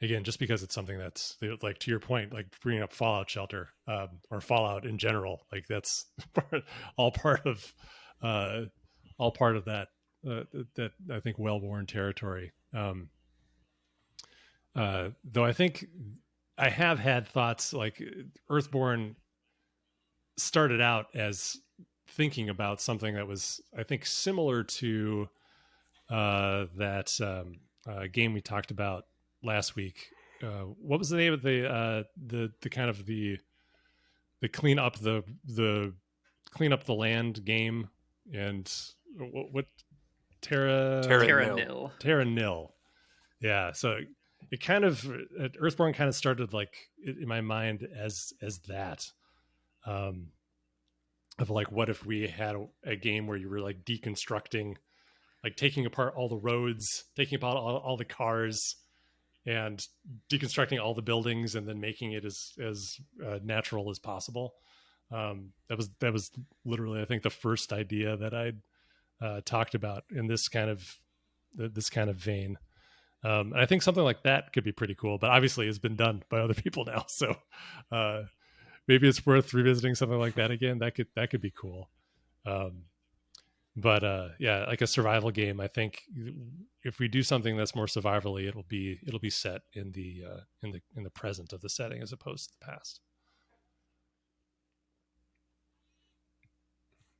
Speaker 4: Again, just because it's something that's like, to your point, like bringing up Fallout Shelter or Fallout in general, like that's all part of that that I think well-worn territory. Though I think I have had thoughts like Earthborne started out as thinking about something that was, I think, similar to that game we talked about last week. What was the name of the kind of the clean up the land game? And what Terra Nil. Yeah. So it kind of Earthborne kind of started like in my mind as that. Of like, what if we had a game where you were like deconstructing, like taking apart all the roads, taking apart all the cars, and deconstructing all the buildings, and then making it as natural as possible. That was literally, I think, the first idea that I'd talked about in this kind of vein. And I think something like that could be pretty cool, but obviously it's been done by other people now. So maybe it's worth revisiting something like that again. That could be cool. But yeah, like a survival game, I think if we do something that's more survivally, it'll be set in the present of the setting as opposed to the past.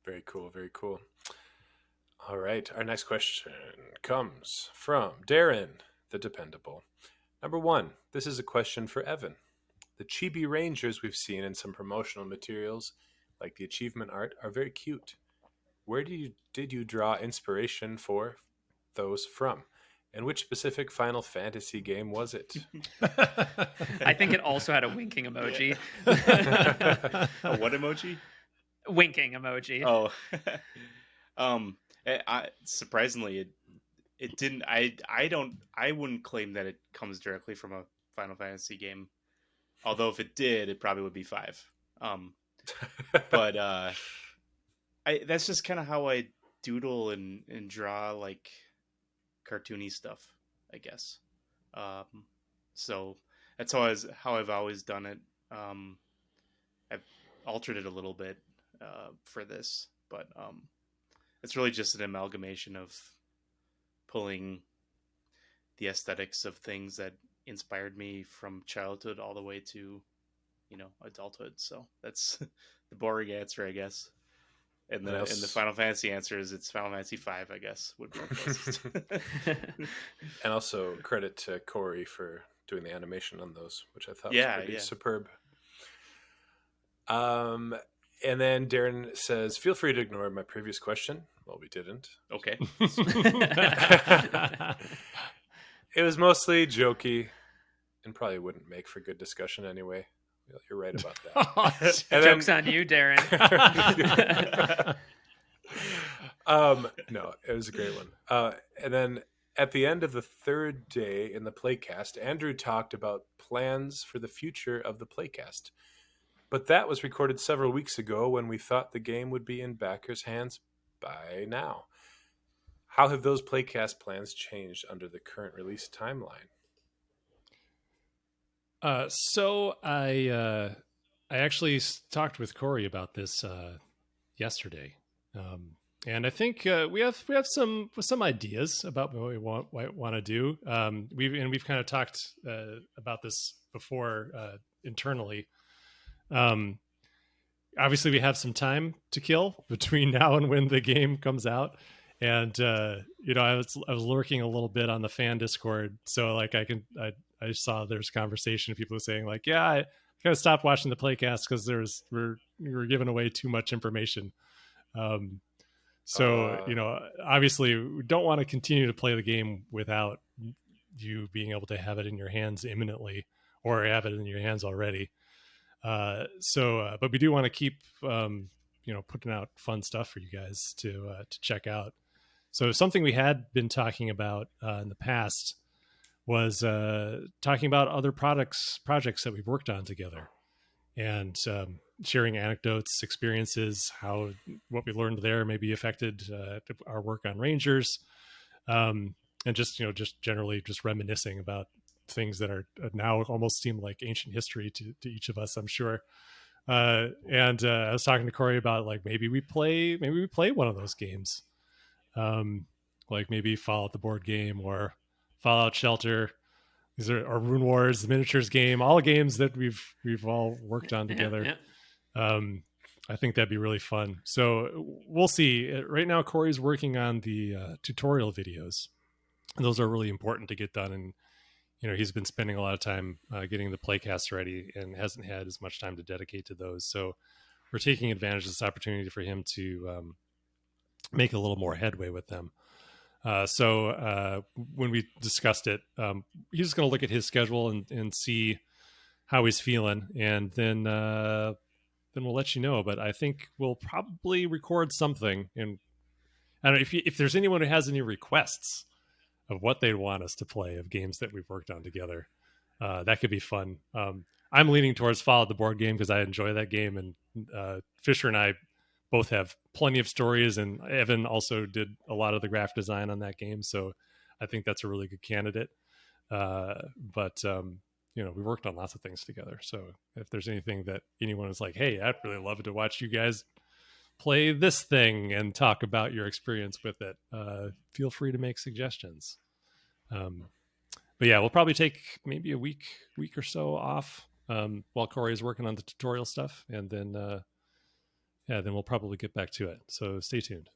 Speaker 1: Very cool. Very cool. All right. Our next question comes from Darren, the Dependable. Number 1, this is a question for Evan. The chibi Rangers we've seen in some promotional materials, like the achievement art, are very cute. Where did you draw inspiration for those from? And which specific Final Fantasy game was it?
Speaker 2: I think it also had a winking emoji.
Speaker 3: A what emoji?
Speaker 2: Winking emoji.
Speaker 3: Oh. Surprisingly, it didn't. I wouldn't claim that it comes directly from a Final Fantasy game. Although if it did, it probably would be 5. But I that's just kind of how I doodle and draw like cartoony stuff, I guess. Um, so that's how I've always done it. I've altered it a little bit for this, but it's really just an amalgamation of pulling the aesthetics of things that inspired me from childhood all the way to, adulthood. So that's the boring answer, I guess. And the Final Fantasy answer is it's Final Fantasy 5, I guess, would be the closest.
Speaker 1: And also credit to Corey for doing the animation on those, which I thought was pretty superb. And then Darren says, feel free to ignore my previous question. Well, we didn't.
Speaker 3: Okay.
Speaker 1: It was mostly jokey and probably wouldn't make for good discussion anyway. You're right about that.
Speaker 2: Joke's on you, Darren.
Speaker 1: No, it was a great one. And then at the end of the third day in the playcast, Andrew talked about plans for the future of the playcast. But that was recorded several weeks ago when we thought the game would be in backers' hands by now. How have those playcast plans changed under the current release timeline?
Speaker 4: So I actually talked with Corey about this yesterday, and I think we have some ideas about what we want to do. We've kind of talked about this before internally. Obviously, we have some time to kill between now and when the game comes out. And I was lurking a little bit on the fan Discord, so like I saw there's conversation of people saying like, yeah, I kind of stopped watching the playcast because we were giving away too much information. Obviously, we don't want to continue to play the game without you being able to have it in your hands imminently or have it in your hands already. But we do want to keep putting out fun stuff for you guys to check out. So something we had been talking about in the past was talking about other projects that we've worked on together, and sharing anecdotes, experiences, how what we learned there maybe affected our work on Rangers, and just generally just reminiscing about things that are now almost seem like ancient history to each of us, I'm sure. I was talking to Corey about like maybe we play one of those games. Like maybe Fallout the board game or Fallout Shelter, or Rune Wars, the miniatures game, all games that we've all worked on together. Yeah. I think that'd be really fun. So we'll see. Right now, Corey's working on the tutorial videos, and those are really important to get done. And he's been spending a lot of time getting the playcast ready and hasn't had as much time to dedicate to those. So we're taking advantage of this opportunity for him to make a little more headway with them. So when we discussed it, he's just going to look at his schedule and see how he's feeling, and then we'll let you know. But I think we'll probably record something. And I don't know if there's anyone who has any requests of what they want us to play of games that we've worked on together. That could be fun. I'm leaning towards Fallout the board game because I enjoy that game, and Fisher and I both have plenty of stories, and Evan also did a lot of the graphic design on that game, so I think that's a really good candidate. But we worked on lots of things together, so if there's anything that anyone is like, hey, I'd really love to watch you guys play this thing and talk about your experience with it, feel free to make suggestions. But yeah, we'll probably take maybe a week or so off while Corey is working on the tutorial stuff, and then then we'll probably get back to it. So stay tuned.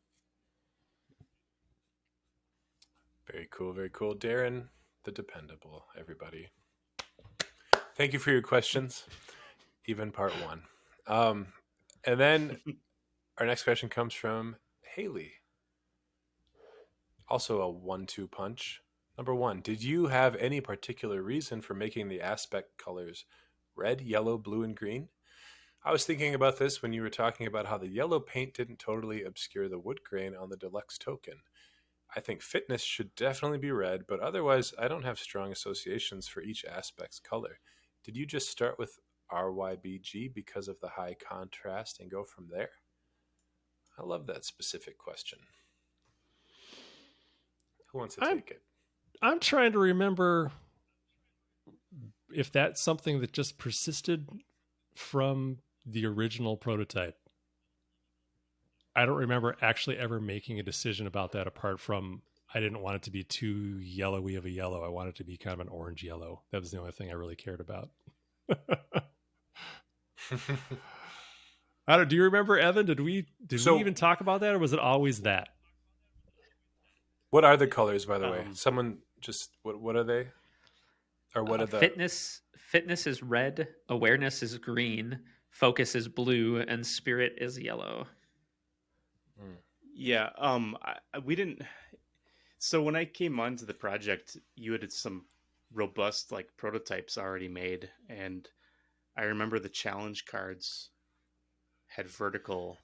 Speaker 1: Very cool, very cool. Darren, the dependable, everybody. Thank you for your questions, even part one. And then our next question comes from Haley. Also a 1-2 punch. Number one, did you have any particular reason for making the aspect colors red, yellow, blue, and green? I was thinking about this when you were talking about how the yellow paint didn't totally obscure the wood grain on the deluxe token. I think fitness should definitely be red, but otherwise, I don't have strong associations for each aspect's color. Did you just start with RYBG because of the high contrast and go from there? I love that specific question. Who wants to
Speaker 4: I'm
Speaker 1: take it?
Speaker 4: I'm trying to remember if that's something that just persisted from the original prototype. I don't remember actually ever making a decision about that apart from I didn't want it to be too yellowy of a yellow. I wanted it to be kind of an orange yellow. That was the only thing I really cared about. I don't. Do you remember, Evan? Did we even talk about that, or was it always that?
Speaker 1: What are the colors, by the way?
Speaker 3: Um,
Speaker 1: Someone just what are they? Or what are the
Speaker 2: Fitness is red, awareness is green, focus is blue, and spirit is yellow.
Speaker 3: Yeah. We didn't. So when I came onto the project, you had some robust like prototypes already made, and I remember the challenge cards had vertical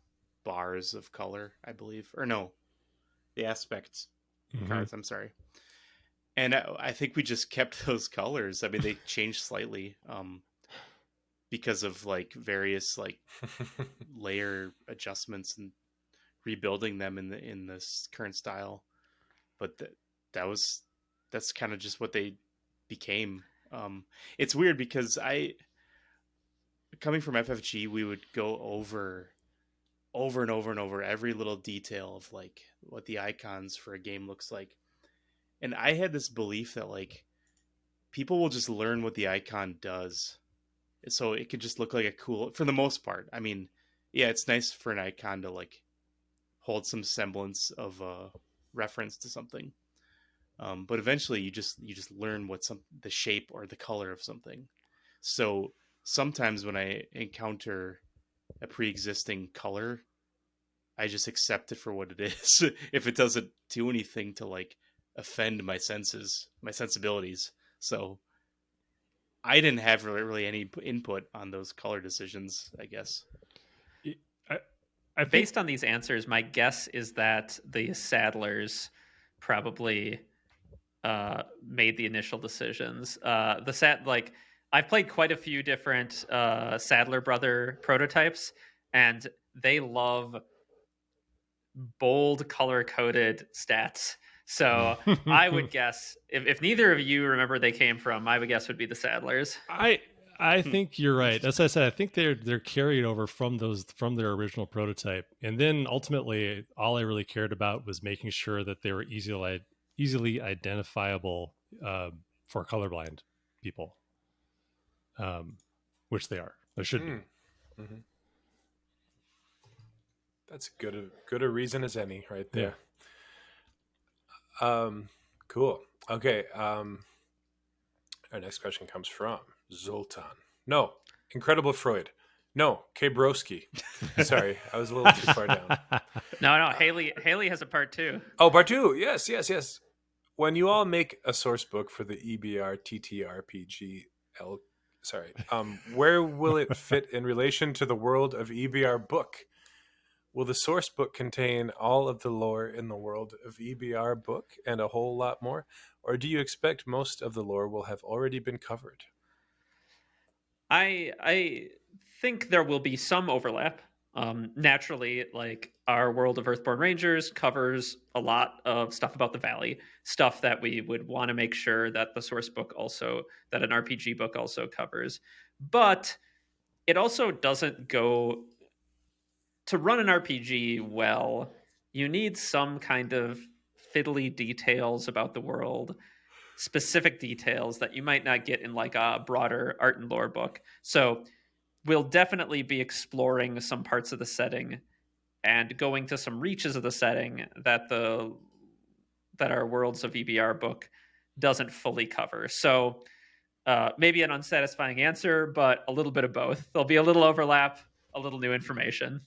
Speaker 3: bars of color, I believe, or no, the aspect cards. I'm sorry, and I think we just kept those colors. I mean, they changed slightly because of like various like layer adjustments and rebuilding them in this current style. But that's kind of just what they became. It's weird because coming from FFG, we would go over and over and over every little detail of like what the icons for a game looks like. And I had this belief that like people will just learn what the icon does. So it could just look like a cool, for the most part. I mean, yeah, it's nice for an icon to like hold some semblance of a reference to something. But eventually you just learn what the shape or the color of something. So sometimes when I encounter a pre-existing color, I just accept it for what it is. If it doesn't do anything to like offend my sensibilities. So I didn't have really any input on those color decisions, I guess.
Speaker 4: I think,
Speaker 2: Based on these answers, my guess is that the Saddlers probably made the initial decisions. I've played quite a few different Sadler brother prototypes, and they love bold color coded stats. So I would guess if neither of you remember they came from, I would guess would be the Saddlers.
Speaker 4: I think you're right. As I said, I think they're carried over from their original prototype, and then ultimately, all I really cared about was making sure that they were easily identifiable for colorblind people, which they are. They should be.
Speaker 1: Mm-hmm. That's good a reason as any, right there. Yeah. Cool. Okay. Our next question comes from Zoltan. No, Incredible Freud. No, Kabrowski. Sorry, I was a little too far down.
Speaker 2: No, Haley has a part 2.
Speaker 1: Oh, part 2. Yes. When you all make a source book for the EBR TTRPG where will it fit in relation to the world of EBR book? Will the source book contain all of the lore in the world of EBR book and a whole lot more? Or do you expect most of the lore will have already been covered?
Speaker 2: I think there will be some overlap. Naturally, like our world of Earthborne Rangers covers a lot of stuff about the Valley, stuff that we would want to make sure that the source book that an RPG book also covers. But it also doesn't go to run an RPG well. You need some kind of fiddly details about the world, specific details that you might not get in like a broader art and lore book. So we'll definitely be exploring some parts of the setting and going to some reaches of the setting that our Worlds of EBR book doesn't fully cover. So maybe an unsatisfying answer, but a little bit of both. There'll be a little overlap, a little new information.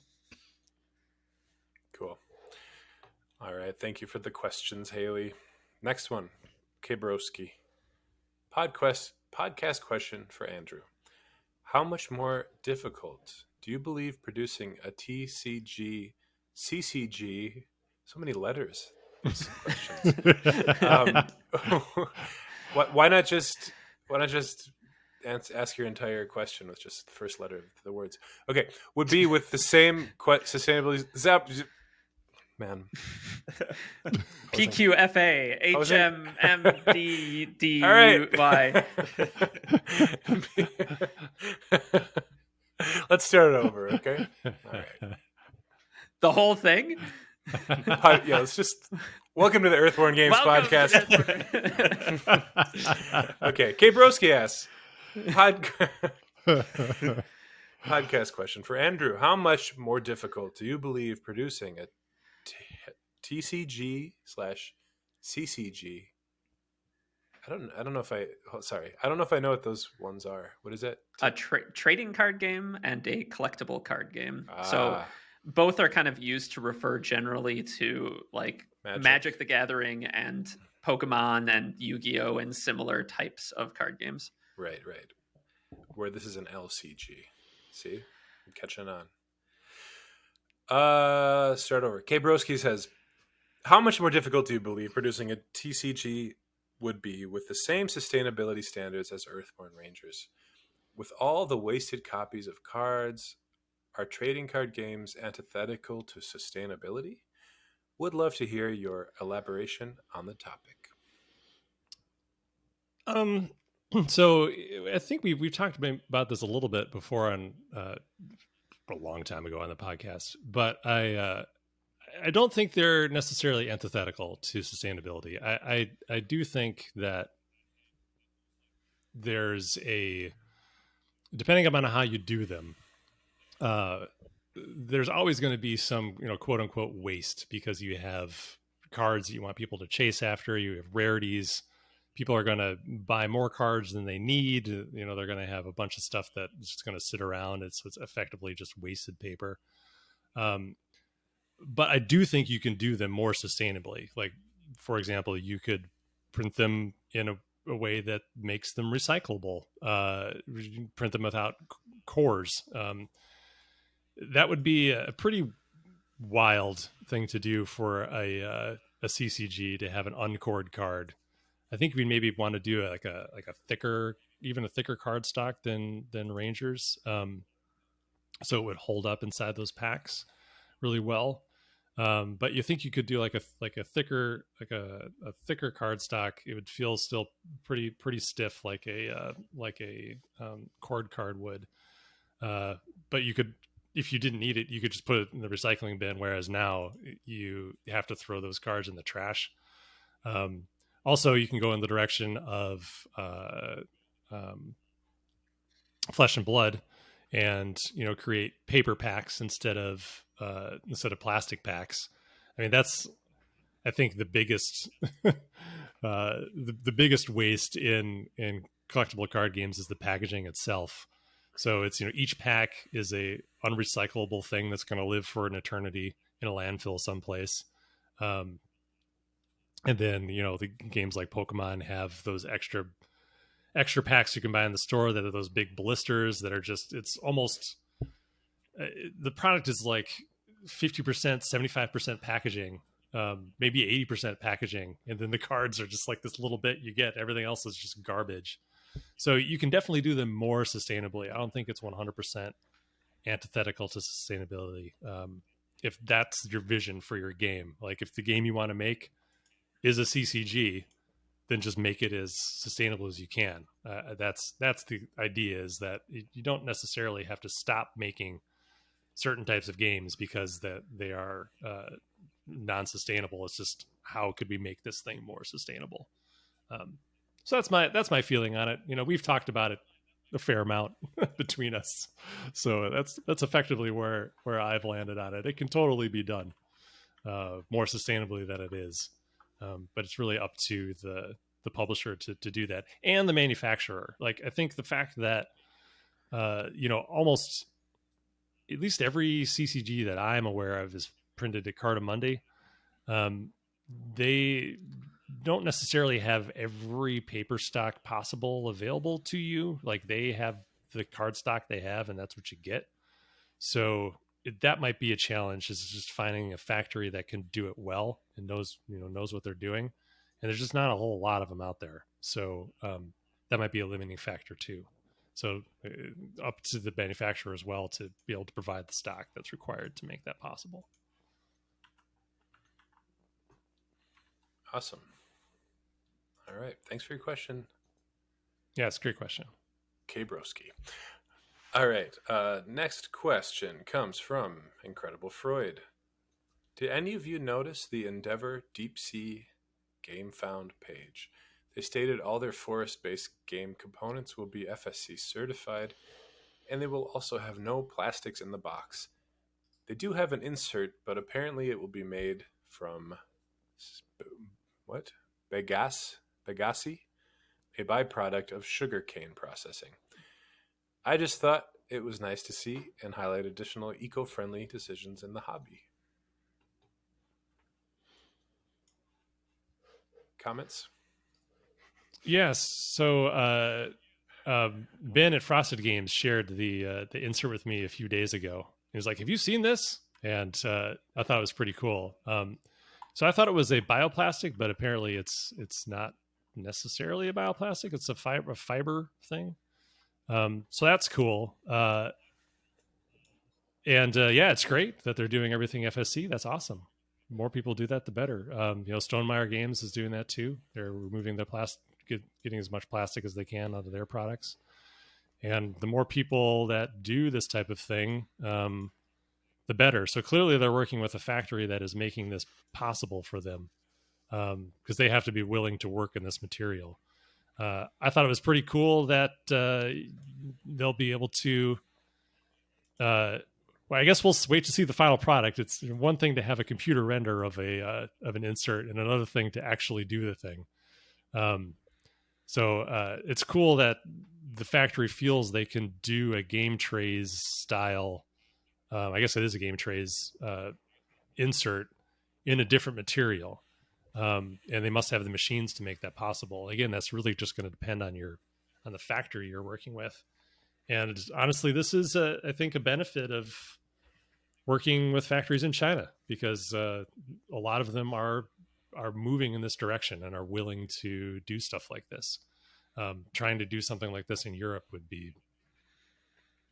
Speaker 1: Cool. All right. Thank you for the questions, Haley. Next one, Kabrowski. Podcast question for Andrew. How much more difficult do you believe producing a TCG, CCG, so many letters, these questions. Why not just ask your entire question with just the first letter of the words? Okay, would be with the same sustainability. Man,
Speaker 2: PQFA
Speaker 1: all right.
Speaker 2: HMMDDY.
Speaker 1: Let's start it over, okay? All right.
Speaker 2: The whole thing.
Speaker 1: Yeah, let's just welcome to the Earthborne Games
Speaker 2: Welcome to
Speaker 1: podcast. Okay, Kate Broski asks podcast question for Andrew: how much more difficult do you believe producing a TCG / CCG? I don't know if I don't know if I know what those ones are. What is it?
Speaker 2: A trading card game and a collectible card game. So
Speaker 1: Ah,
Speaker 2: both are kind of used to refer generally to like Magic the Gathering and Pokemon and Yu-Gi-Oh! And similar types of card games.
Speaker 1: right. Where this is an LCG. See? I'm catching on. Start over. Kay Broski says, how much more difficult do you believe producing a TCG would be with the same sustainability standards as Earthborne Rangers? With all the wasted copies of cards, are trading card games antithetical to sustainability? Would love to hear your elaboration on the topic.
Speaker 4: So I think we've talked about this a little bit before on a long time ago on the podcast, but I don't think they're necessarily antithetical to sustainability. I do think that there's depending upon how you do them, there's always going to be some, quote unquote waste, because you have cards that you want people to chase after. You have rarities. People are going to buy more cards than they need. They're going to have a bunch of stuff that's just going to sit around. It's effectively just wasted paper. But I do think you can do them more sustainably. Like, for example, you could print them in a way that makes them recyclable. Print them without cores. That would be a pretty wild thing to do for a CCG, to have an uncored card. I think we maybe want to do like a thicker card stock than Rangers, so it would hold up inside those packs really well. But you think you could do like a thicker card stock? It would feel still pretty stiff, like a cord card would. But you could, if you didn't need it, you could just put it in the recycling bin. Whereas now you have to throw those cards in the trash. Also, you can go in the direction of Flesh and Blood, and create paper packs instead of plastic packs. I mean, that's, I think, the biggest the biggest waste in collectible card games is the packaging itself. So it's, each pack is a unrecyclable thing that's going to live for an eternity in a landfill someplace. And then, the games like Pokemon have those extra packs you can buy in the store that are those big blisters that are just, it's almost, the product is like 50%, 75% packaging, maybe 80% packaging. And then the cards are just like this little bit you get. Everything else is just garbage. So you can definitely do them more sustainably. I don't think it's 100% antithetical to sustainability. If that's your vision for your game, like if the game you want to make is a CCG, then just make it as sustainable as you can. That's the idea, is that you don't necessarily have to stop making certain types of games because that they are non-sustainable. It's just, how could we make this thing more sustainable? So that's my feeling on it. We've talked about it a fair amount between us, so that's effectively where I've landed on it. It can totally be done more sustainably than it is. But it's really up to the publisher to do that, and the manufacturer. Like, I think the fact that, almost at least every CCG that I'm aware of is printed at Cartamundi. They don't necessarily have every paper stock possible available to you. Like, they have the card stock they have, and that's what you get. So that might be a challenge, is just finding a factory that can do it well and knows what they're doing. And there's just not a whole lot of them out there. So that might be a limiting factor too. So up to the manufacturer as well to be able to provide the stock that's required to make that possible.
Speaker 1: Awesome. All right. Thanks for your question,
Speaker 4: Yeah, it's a great question.
Speaker 1: Kabroski. All right. Next question comes from Incredible Freud. Did any of you notice the Endeavor Deep Sea Game Found page? They stated all their forest-based game components will be FSC certified, and they will also have no plastics in the box. They do have an insert, but apparently it will be made from bagasse, a byproduct of sugarcane processing. I just thought it was nice to see and highlight additional eco-friendly decisions in the hobby. Comments?
Speaker 4: Yes. So Ben at Frosted Games shared the insert with me a few days ago. He was like, "Have you seen this?" And I thought it was pretty cool. So I thought it was a bioplastic, but apparently it's not necessarily a bioplastic. It's a fiber thing. So that's cool. And yeah, it's great that they're doing everything FSC. That's awesome. The more people do that, the better. Stonemaier Games is doing that too. They're removing the plastic, getting as much plastic as they can out of their products. And the more people that do this type of thing, the better. So clearly they're working with a factory that is making this possible for them, because they have to be willing to work in this material. I thought it was pretty cool that they'll be able to. Well, I guess we'll wait to see the final product. It's one thing to have a computer render of an insert, and another thing to actually do the thing. So it's cool that the factory feels they can do a game trays style. I guess it is a game trays insert in a different material. And they must have the machines to make that possible. Again, that's really just going to depend on the factory you're working with. And honestly, this is, I think, a benefit of working with factories in China, because a lot of them are moving in this direction and are willing to do stuff like this. Trying to do something like this in Europe would be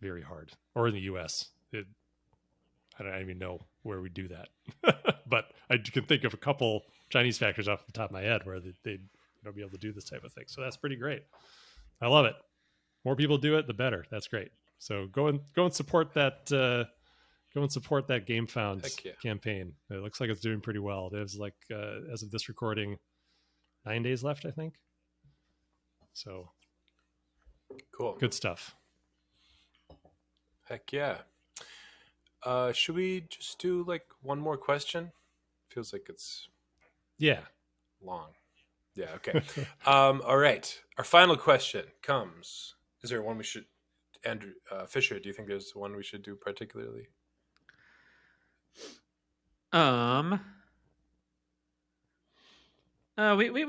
Speaker 4: very hard, or in the U.S. I don't even know where we do that, but I can think of a couple Chinese factories off the top of my head where they'd be able to do this type of thing. So that's pretty great. I love it. More people do it, the better. That's great. So go and support that. Go and support that Game Found campaign. It looks like it's doing pretty well. There's like, as of this recording, 9 days left, I think. So
Speaker 1: cool.
Speaker 4: Good stuff.
Speaker 1: Heck yeah. Should we just do like one more question? Feels like it's long. Yeah. Okay. All right. Our final question comes. Is there one we should, Andrew Fisher? Do you think there's one we should do particularly?
Speaker 2: We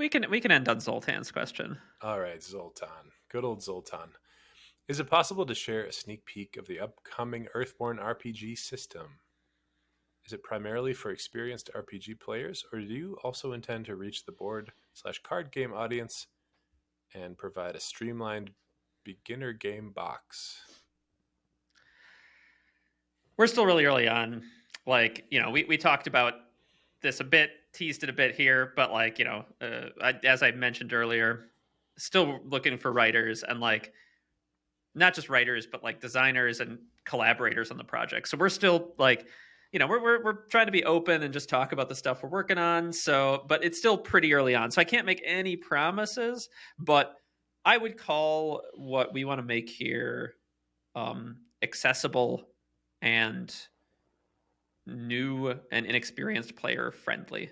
Speaker 2: can end on Zoltan's question.
Speaker 1: All right, Zoltan. Good old Zoltan. Is it possible to share a sneak peek of the upcoming Earthborne RPG system? Is it primarily for experienced RPG players, or do you also intend to reach the board/card game audience and provide a streamlined beginner game box?
Speaker 2: We're still really early on. Like, we talked about this a bit, teased it a bit here, but like, as I mentioned earlier, still looking for writers, and like, not just writers, but like designers and collaborators on the project. So we're still like, we're trying to be open and just talk about the stuff we're working on. So, but it's still pretty early on. So I can't make any promises, but I would call what we want to make here accessible and new and inexperienced player friendly.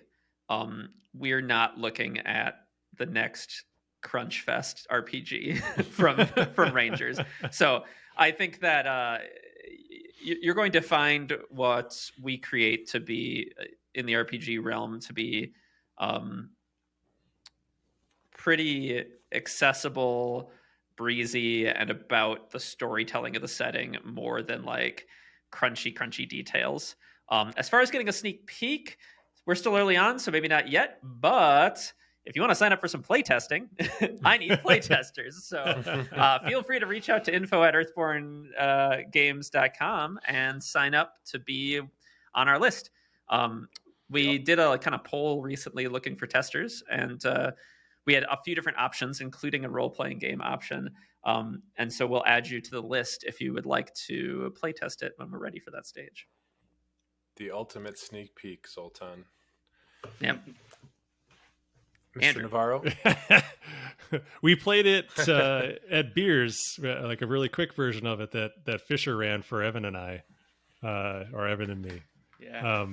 Speaker 2: We're not looking at the next Crunch Fest RPG from Rangers. So I think that you're going to find what we create to be in the RPG realm to be pretty accessible, breezy, and about the storytelling of the setting more than like crunchy details. As far as getting a sneak peek, we're still early on, so maybe not yet. But if you want to sign up for some playtesting, I need playtesters. So feel free to reach out to info@earthbornegames.com and sign up to be on our list. We did a kind of poll recently looking for testers, and we had a few different options, including a role-playing game option. And so we'll add you to the list if you would like to play test it when we're ready for that stage.
Speaker 1: The ultimate sneak peek, Zoltan.
Speaker 2: Yep.
Speaker 1: Mr.
Speaker 2: Andrew.
Speaker 1: Navarro?
Speaker 4: We played it at Beers, like a really quick version of it that Fisher ran for Evan and I, or Evan and me.
Speaker 3: Yeah.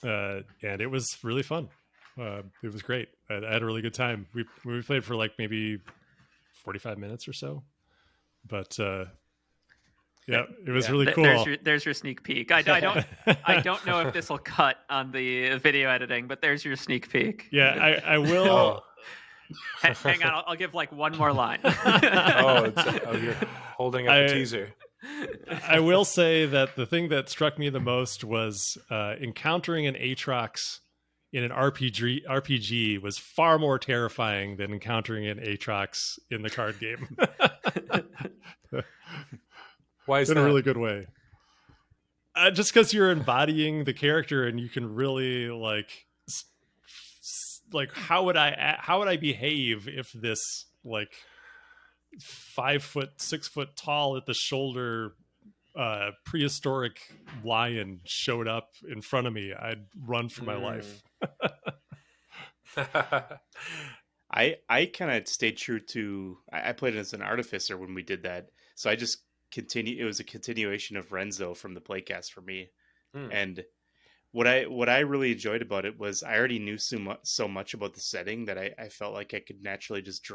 Speaker 4: And it was really fun. It was great. I had a really good time. We played for like maybe 45 minutes or so, but yeah, it was really cool.
Speaker 2: There's your sneak peek. I don't know if this will cut on the video editing, but there's your sneak peek.
Speaker 4: Yeah, I will.
Speaker 2: Hang on, I'll give like one more line.
Speaker 1: You're holding up a teaser.
Speaker 4: I will say that the thing that struck me the most was encountering an Aatrox in an RPG was far more terrifying than encountering an Aatrox in the card game.
Speaker 1: Why is that?
Speaker 4: In a really good way. Just because you're embodying the character and you can really like how would I behave if this like 5 foot, 6 foot tall at the shoulder prehistoric lion showed up in front of me? I'd run for my life.
Speaker 3: I kind of stayed true to. I played as an artificer when we did that, so I just continued. It was a continuation of Renzo from the playcast for me, and what I really enjoyed about it was I already knew so much about the setting that I felt like I could naturally just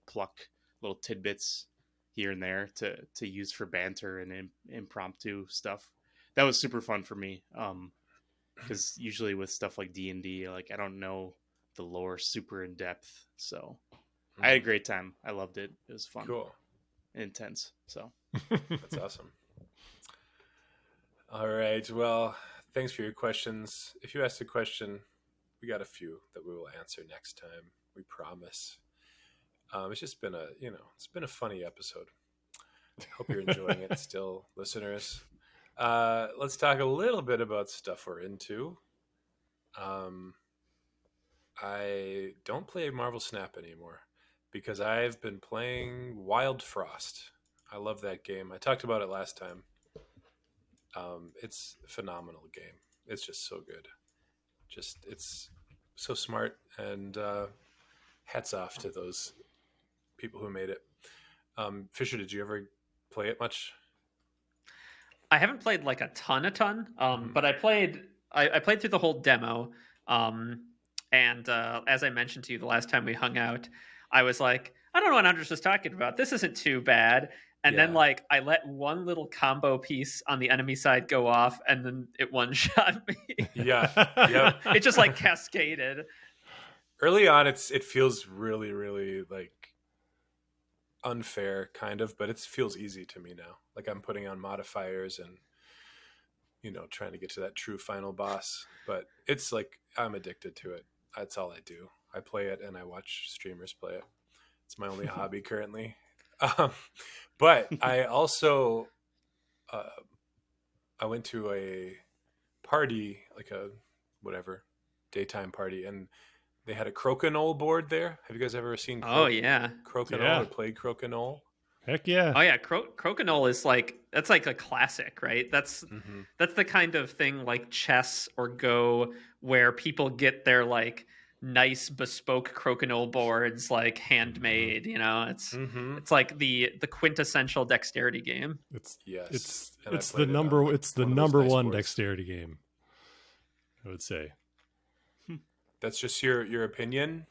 Speaker 3: pluck little tidbits here and there to use for banter and impromptu stuff. That was super fun for me. Because usually with stuff like D&D, like I don't know the lore super in depth. So I had a great time. I loved it. It was fun.
Speaker 1: Cool.
Speaker 3: Intense. So
Speaker 1: that's awesome. All right. Well, thanks for your questions. If you asked a question, we got a few that we will answer next time. We promise. It's just been it's been a funny episode. Hope you're enjoying it still, listeners. Let's talk a little bit about stuff we're into. I don't play Marvel Snap anymore because I've been playing Wild Frost. I love that game. I talked about it last time. It's a phenomenal game. It's just so good. It's so smart, and hats off to those people who made it. Fisher, did you ever play it much?
Speaker 2: I haven't played like a ton, but I played through the whole demo. And as I mentioned to you the last time we hung out, I was like, I don't know what Andres was talking about. This isn't too bad. And then like I let one little combo piece on the enemy side go off, and then it one-shot me.
Speaker 1: Yeah. Yep.
Speaker 2: It just like cascaded.
Speaker 1: Early on, it feels really, really like unfair, kind of, but it feels easy to me now. Like I'm putting on modifiers and trying to get to that true final boss. But it's like I'm addicted to it. That's all I do. I play it and I watch streamers play it. It's my only hobby currently. But I also I went to a party, like a daytime party, and they had a crokinole board there. Have you guys ever seen crokinole or played crokinole?
Speaker 4: Heck yeah.
Speaker 2: Oh yeah, crokinole is that's like a classic, right? That's the kind of thing like chess or Go where people get their like nice bespoke crokinole boards like handmade, it's like the quintessential dexterity game.
Speaker 4: It's the number one dexterity game, I would say.
Speaker 1: That's just your opinion?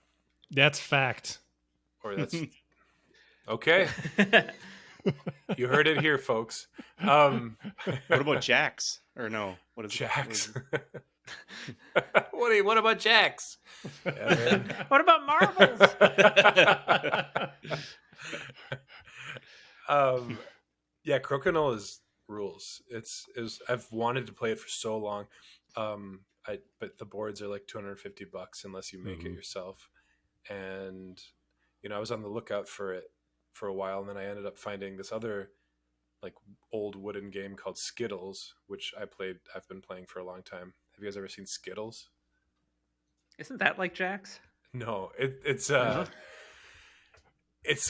Speaker 4: That's fact.
Speaker 1: Or that's okay. You heard it here, folks. What
Speaker 3: about Jax? Or no? What is
Speaker 1: Jax? What about Jax?
Speaker 2: What about marbles?
Speaker 1: Crokinole is rules. I've wanted to play it for so long. But the boards are like $250 unless you make it yourself. And I was on the lookout for it for a while, and then I ended up finding this other like old wooden game called Skittles, which I've been playing for a long time. Have you guys ever seen Skittles?
Speaker 2: Isn't that like Jack's?
Speaker 1: No, it's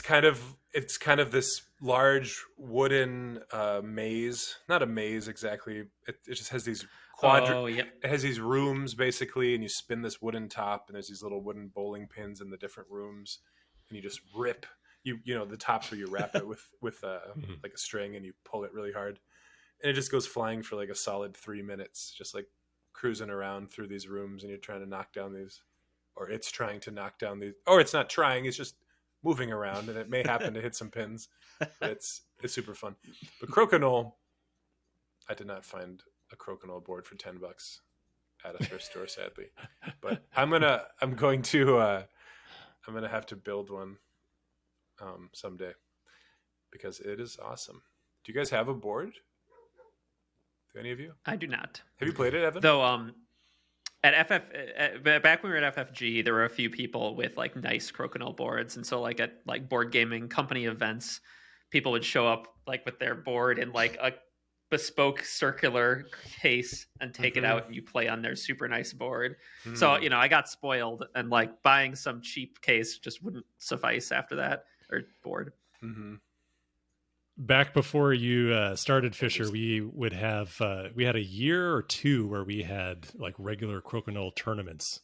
Speaker 1: kind of this large wooden maze. Not a maze exactly. It just has these
Speaker 2: Yep.
Speaker 1: It has these rooms basically, and you spin this wooden top, and there's these little wooden bowling pins in the different rooms, and you just rip the tops where you wrap it with like a string, and you pull it really hard, and it just goes flying for like a solid 3 minutes, just like cruising around through these rooms, and you're trying to knock down these, or it's trying to knock down these, or it's not trying, it's just moving around, and it may happen to hit some pins, but it's super fun. But Crokinole, I did not find a Crokinole board for $10 at a thrift store, sadly. But I'm going to have to build one someday because it is awesome. Do you guys have a board? Do any of you?
Speaker 2: I do not.
Speaker 1: Have you played it, Evan?
Speaker 2: Though at back when we were at FFG, there were a few people with like nice Crokinole boards, and so like at like board gaming company events, people would show up like with their board in like a bespoke circular case and take it out, and you play on their super nice board. So I got spoiled, and like buying some cheap case just wouldn't suffice after that, or board.
Speaker 4: Back before you started, Fisher, we had a year or two where we had like regular Crokinole tournaments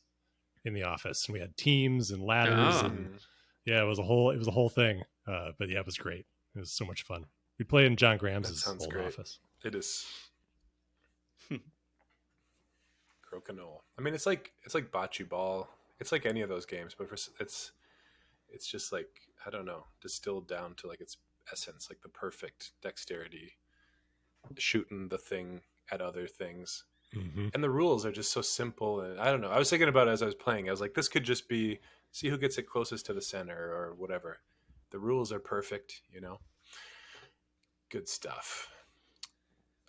Speaker 4: in the office, and we had teams and ladders, and it was a whole thing. But yeah, it was great. It was so much fun. We played in John Graham's old office.
Speaker 1: It is Crokinole. I mean, it's like bocce ball. It's like any of those games, but it's just like, I don't know, distilled down to like its essence, like the perfect dexterity, shooting the thing at other things. And the rules are just so simple, and I don't know. I was thinking about it as I was playing. I was like, this could just be see who gets it closest to the center or whatever. The rules are perfect, Good stuff.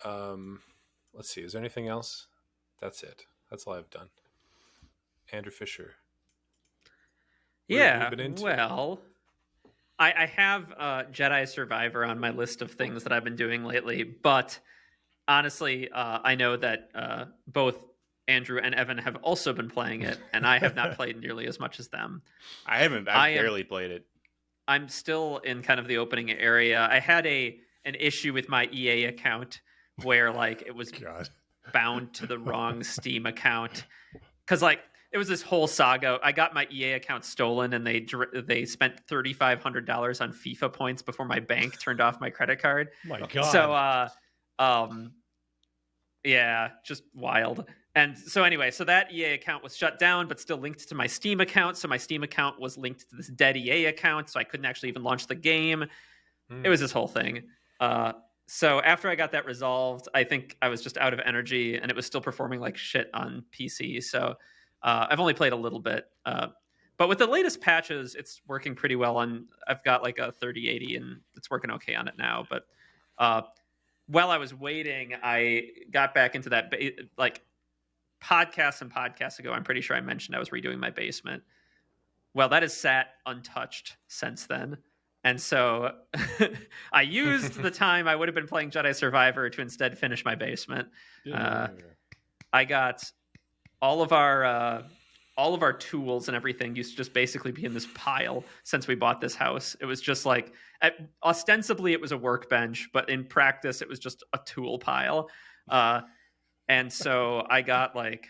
Speaker 1: Let's see. Is there anything else? That's it. That's all I've done. Andrew Fisher.
Speaker 2: Yeah. Well, I have Jedi Survivor on my list of things that I've been doing lately, but honestly, I know that both Andrew and Evan have also been playing it, and I have not played nearly as much as them.
Speaker 3: I haven't. I've barely played it.
Speaker 2: I'm still in kind of the opening area. I had an issue with my EA account where like it was bound to the wrong Steam account, because like it was this whole saga. I got my EA account stolen, and they spent $3,500 on FIFA points before my bank turned off my credit card.
Speaker 4: My God.
Speaker 2: So yeah, just wild. And so anyway, so that EA account was shut down, but still linked to my Steam account. So my Steam account was linked to this dead EA account, so I couldn't actually even launch the game. It was this whole thing. So after I got that resolved, I think I was just out of energy, and it was still performing like shit on PC. So I've only played a little bit. But with the latest patches, it's working pretty well. I've got like a 3080, and it's working okay on it now. But while I was waiting, I got back into that like podcasts and podcasts ago. I'm pretty sure I mentioned I was redoing my basement. Well, that has sat untouched since then. And so I used the time I would have been playing Jedi Survivor to instead finish my basement. I got all of our tools and everything used to just basically be in this pile since we bought this house. It was just like, ostensibly it was a workbench, but in practice it was just a tool pile. And so I got like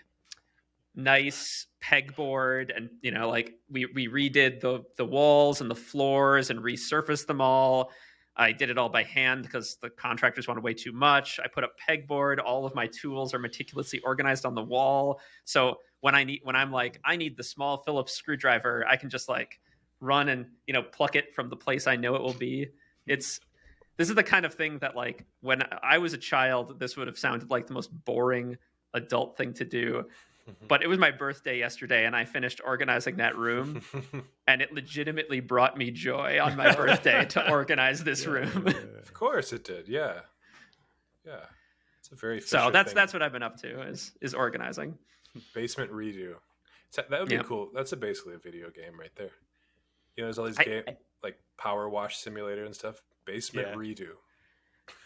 Speaker 2: nice pegboard, and like we redid the walls and the floors and resurfaced them all. I did it all by hand because the contractors wanted way too much. I put up pegboard. All of my tools are meticulously organized on the wall. So when I'm like, I need the small Phillips screwdriver, I can just like run and pluck it from the place I know it will be. This is the kind of thing that like when I was a child, this would have sounded like the most boring adult thing to do. But it was my birthday yesterday, and I finished organizing that room, and it legitimately brought me joy on my birthday to organize this room.
Speaker 1: Of course it did, yeah. Yeah, it's a very
Speaker 2: So
Speaker 1: Fisher
Speaker 2: that's
Speaker 1: thing.
Speaker 2: what I've been up to is organizing.
Speaker 1: Basement redo. So that would be
Speaker 2: Yeah.
Speaker 1: cool. That's basically a video game right there. You know, there's all these
Speaker 2: I,
Speaker 1: like Power Wash Simulator and stuff. Basement
Speaker 3: Yeah.
Speaker 1: redo.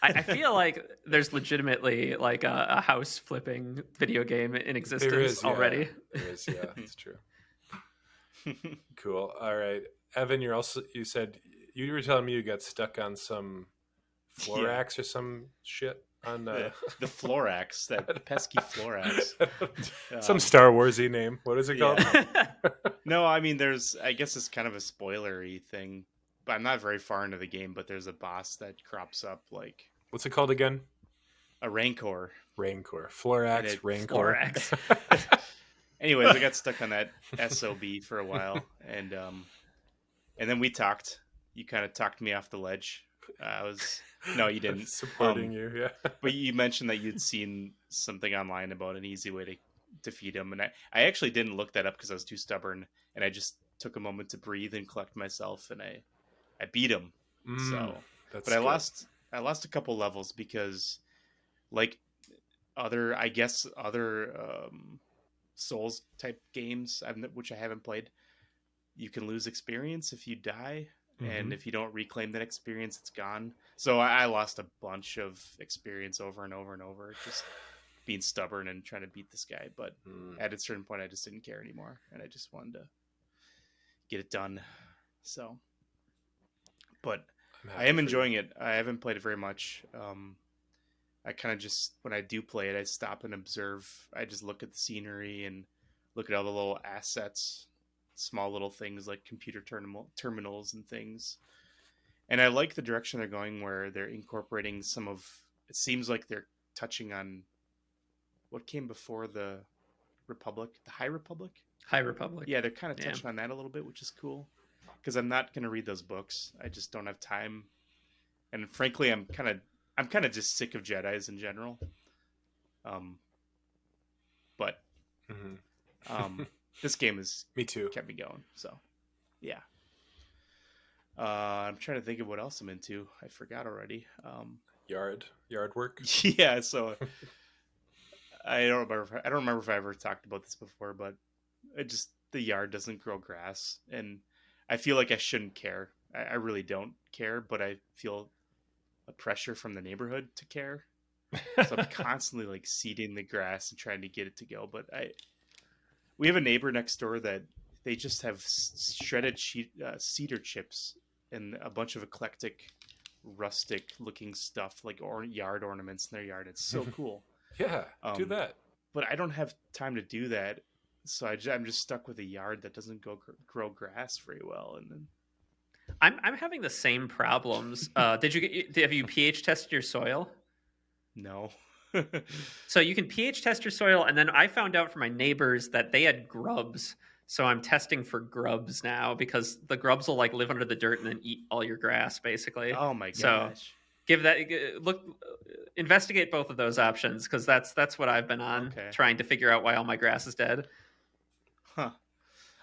Speaker 2: I feel like there's legitimately like a house flipping video game in existence
Speaker 1: There is, yeah.
Speaker 2: already.
Speaker 1: There is, yeah. It's true. Cool. All right, Evan. You said you were telling me you got stuck on some Florax or some shit on
Speaker 3: the Florax, that pesky Florax.
Speaker 1: some Star Warsy name. What is it called?
Speaker 3: Yeah. No, I mean, I guess it's kind of a spoilery thing, but I'm not very far into the game. But there's a boss that crops up, like
Speaker 1: What's it called again?
Speaker 3: a Rancor.
Speaker 1: Rancor. Florax. Rancor.
Speaker 2: Florax.
Speaker 3: Anyways, I got stuck on that SOB for a while, and then we talked. You kind of talked me off the ledge. No, you didn't.
Speaker 1: Supporting you, yeah.
Speaker 3: But you mentioned that you'd seen something online about an easy way to defeat him, and I actually didn't look that up because I was too stubborn, and I just took a moment to breathe and collect myself, and I beat him.
Speaker 1: But
Speaker 3: I lost a couple levels because, like other Souls type games, which I haven't played, you can lose experience if you die. And if you don't reclaim that experience, it's gone. So I lost a bunch of experience over and over and over, just being stubborn and trying to beat this guy. But at a certain point, I just didn't care anymore, and I just wanted to get it done. So, but I am enjoying it. I haven't played it very much. I kind of just, when I do play it, I stop and observe. I just look at the scenery and look at all the little assets, small little things like computer terminals and things. And I like the direction they're going, where they're incorporating it seems like they're touching on what came before the Republic, the High Republic.
Speaker 2: High Republic.
Speaker 3: Yeah, they're kind of touching on that a little bit, which is cool. Because I'm not going to read those books. I just don't have time. And frankly, I'm kind of just sick of Jedis in general. But this game has
Speaker 1: me too.
Speaker 3: Kept me going. So, yeah. I'm trying to think of what else I'm into. I forgot already.
Speaker 1: Yard work.
Speaker 3: Yeah. So I don't remember if I ever talked about this before, but the yard doesn't grow grass, and I feel like I shouldn't care. I really don't care, but I feel a pressure from the neighborhood to care. So I'm constantly like seeding the grass and trying to get it to go. But we have a neighbor next door that they just have shredded cedar chips and a bunch of eclectic, rustic looking stuff, like yard ornaments in their yard. It's so cool.
Speaker 1: Yeah, do that.
Speaker 3: But I don't have time to do that. So I'm just stuck with a yard that doesn't grow grass very well. And then
Speaker 2: I'm having the same problems. Have you pH tested your soil?
Speaker 3: No.
Speaker 2: So you can pH test your soil, and then I found out from my neighbors that they had grubs. So I'm testing for grubs now, because the grubs will like live under the dirt and then eat all your grass, basically.
Speaker 3: Oh my gosh.
Speaker 2: So investigate both of those options, because that's what I've been on, trying to figure out why all my grass is dead.
Speaker 3: Huh.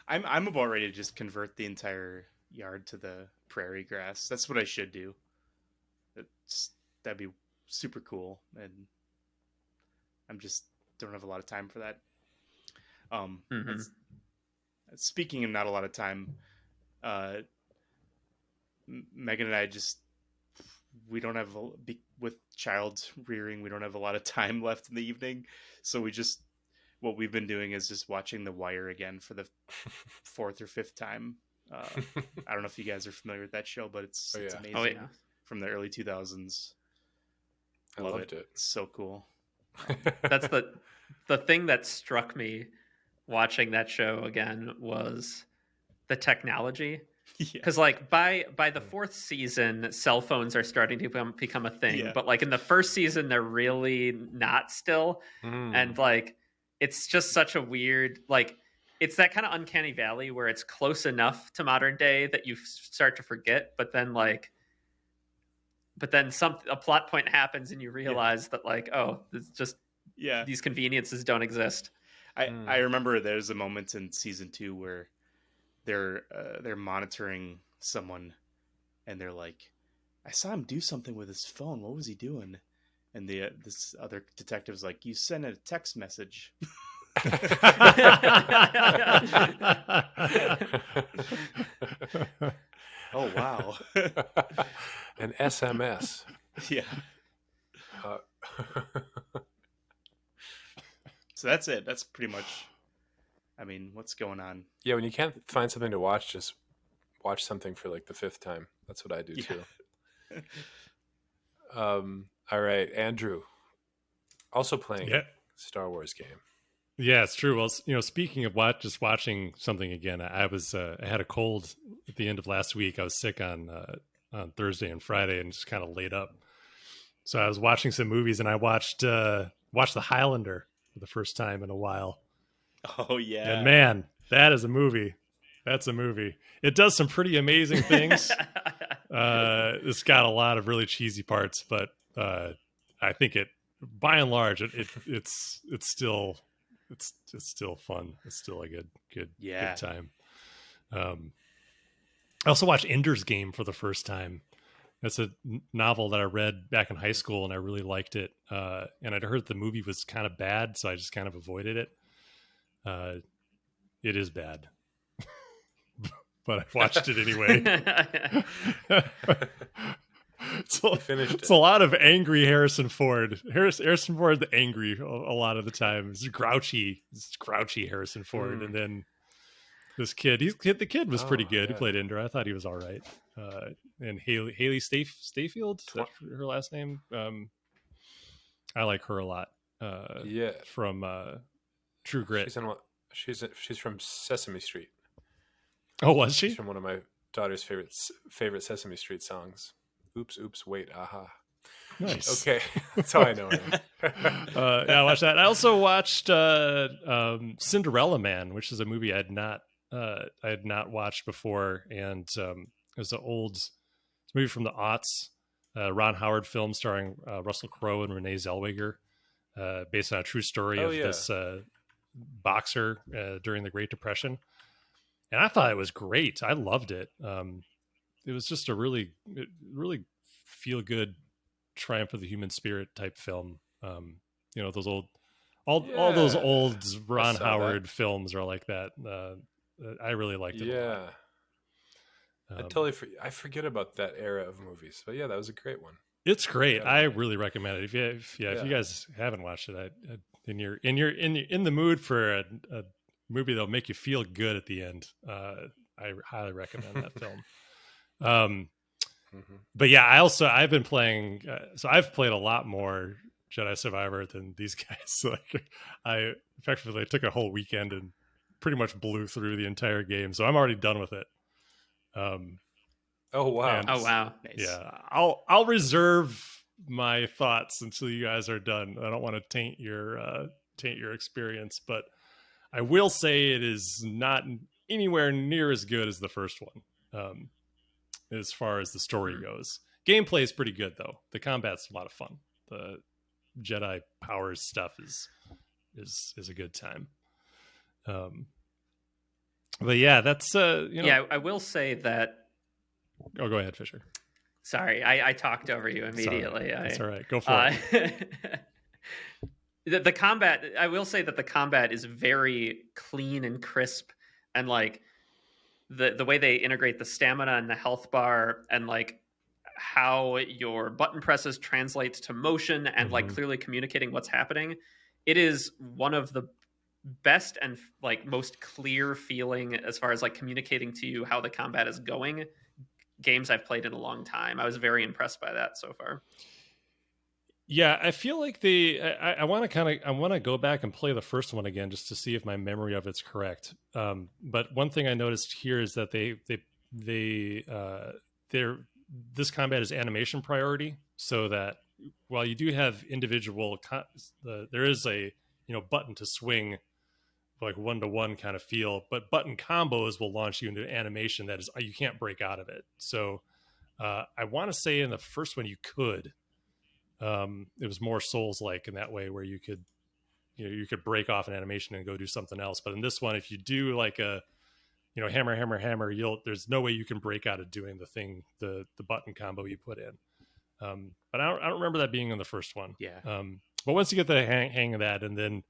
Speaker 3: I'm about ready to just convert the entire yard to the prairie grass. That's what I should do. That'd be super cool, and I'm just don't have a lot of time for that. Speaking of not a lot of time, Megan and I we don't have with child rearing, we don't have a lot of time left in the evening, so what we've been doing is just watching The Wire again for the fourth or fifth time. I don't know if you guys are familiar with that show, but it's amazing.
Speaker 2: Oh yeah,
Speaker 3: from the early 2000s.
Speaker 1: I loved it.
Speaker 3: It's so cool.
Speaker 2: That's the thing that struck me watching that show again was the technology. Because like by the fourth season, cell phones are starting to become a thing, but like in the first season, they're really not still. And like it's just such a weird, like it's that kind of uncanny valley where it's close enough to modern day that you start to forget, but then a plot point happens and you realize that like, oh, it's just these conveniences don't exist.
Speaker 3: I remember there's a moment in season 2 where they're monitoring someone, and they're like, I saw him do something with his phone. What was he doing? And this other detective's like, you sent a text message. Oh wow.
Speaker 1: An SMS.
Speaker 3: Yeah.
Speaker 1: Uh,
Speaker 3: So that's it. That's pretty much. I mean, what's going on?
Speaker 1: yeah, when you can't find something to watch, just watch something for like the 5th time. That's what I do too. All right, Andrew. Also playing Star Wars game.
Speaker 4: Yeah, it's true. Well, speaking of just watching something again, I had a cold at the end of last week. I was sick on Thursday and Friday and just kind of laid up. So I was watching some movies, and I watched The Highlander for the first time in a while.
Speaker 3: Oh yeah.
Speaker 4: And man, that is a movie. That's a movie. It does some pretty amazing things. It's got a lot of really cheesy parts, but I think by and large, it's still fun. It's still a good time. I also watched Ender's Game for the first time. That's a novel that I read back in high school, and I really liked it. And I'd heard the movie was kind of bad, so I just kind of avoided it. It is bad, but I watched it anyway. It's a lot of angry Harrison Ford. Harrison Ford, angry a lot of the time. It's grouchy Harrison Ford, and then this kid. The kid was pretty good.
Speaker 1: Yeah.
Speaker 4: He played Ender. I thought he was all right. And Haley Stayfield, is that her last name? I like her a lot. From True Grit.
Speaker 1: She's from Sesame Street.
Speaker 4: Oh, was she?
Speaker 1: She's from one of my daughter's favorite Sesame Street songs. Oops, oops, wait, aha.
Speaker 4: Nice.
Speaker 1: Okay, that's how I know her.
Speaker 4: Yeah, I watched that. I also watched Cinderella Man, which is a movie I had not watched before, and it was an old movie from the aughts. Ron Howard film starring Russell Crowe and Renee Zellweger, based on a true story of this boxer during the Great Depression. And I thought it was great. I loved it. It was just a really feel good triumph of the human spirit type film. Those all those old Ron Howard films are like that. I really liked it a lot.
Speaker 1: I forget about that era of movies, but yeah, that was a great one.
Speaker 4: It's great. I really recommend it. If you guys haven't watched it, and you're in the mood for a movie that'll make you feel good at the end, I highly recommend that film. But yeah, I've been playing. So I've played a lot more Jedi Survivor than these guys. Like I effectively took a whole weekend and pretty much blew through the entire game. So I'm already done with it.
Speaker 1: Oh wow!
Speaker 3: Nice.
Speaker 4: Yeah, I'll reserve my thoughts until you guys are done. I don't want to taint your experience, but I will say it is not anywhere near as good as the first one. As far as the story goes, gameplay is pretty good though. The combat's a lot of fun. The Jedi powers stuff is a good time. But yeah, that's
Speaker 2: Yeah, I will say that.
Speaker 4: Oh, go ahead, Fisher.
Speaker 2: Sorry, I talked over you immediately.
Speaker 4: That's all right. Go for it.
Speaker 2: The combat. I will say that the combat is very clean and crisp, and like the way they integrate the stamina and the health bar, and like how your button presses translates to motion, and like clearly communicating what's happening. It is one of the best and like most clear feeling as far as like communicating to you how the combat is going games I've played in a long time. I was very impressed by that so far.
Speaker 4: Yeah, I feel like I want to go back and play the first one again just to see if my memory of it's correct. But one thing I noticed here is that this combat is animation priority, so that while you do have individual, there is a button to swing, like 1-to-1 kind of feel, but button combos will launch you into animation that is you can't break out of it. So I want to say in the first one you could. It was more Souls-like in that way, where you could break off an animation and go do something else. But in this one, if you do like a hammer, there's no way you can break out of doing the button combo you put in. But I don't remember that being in the first one.
Speaker 3: Yeah.
Speaker 4: But once you get the hang of that, and then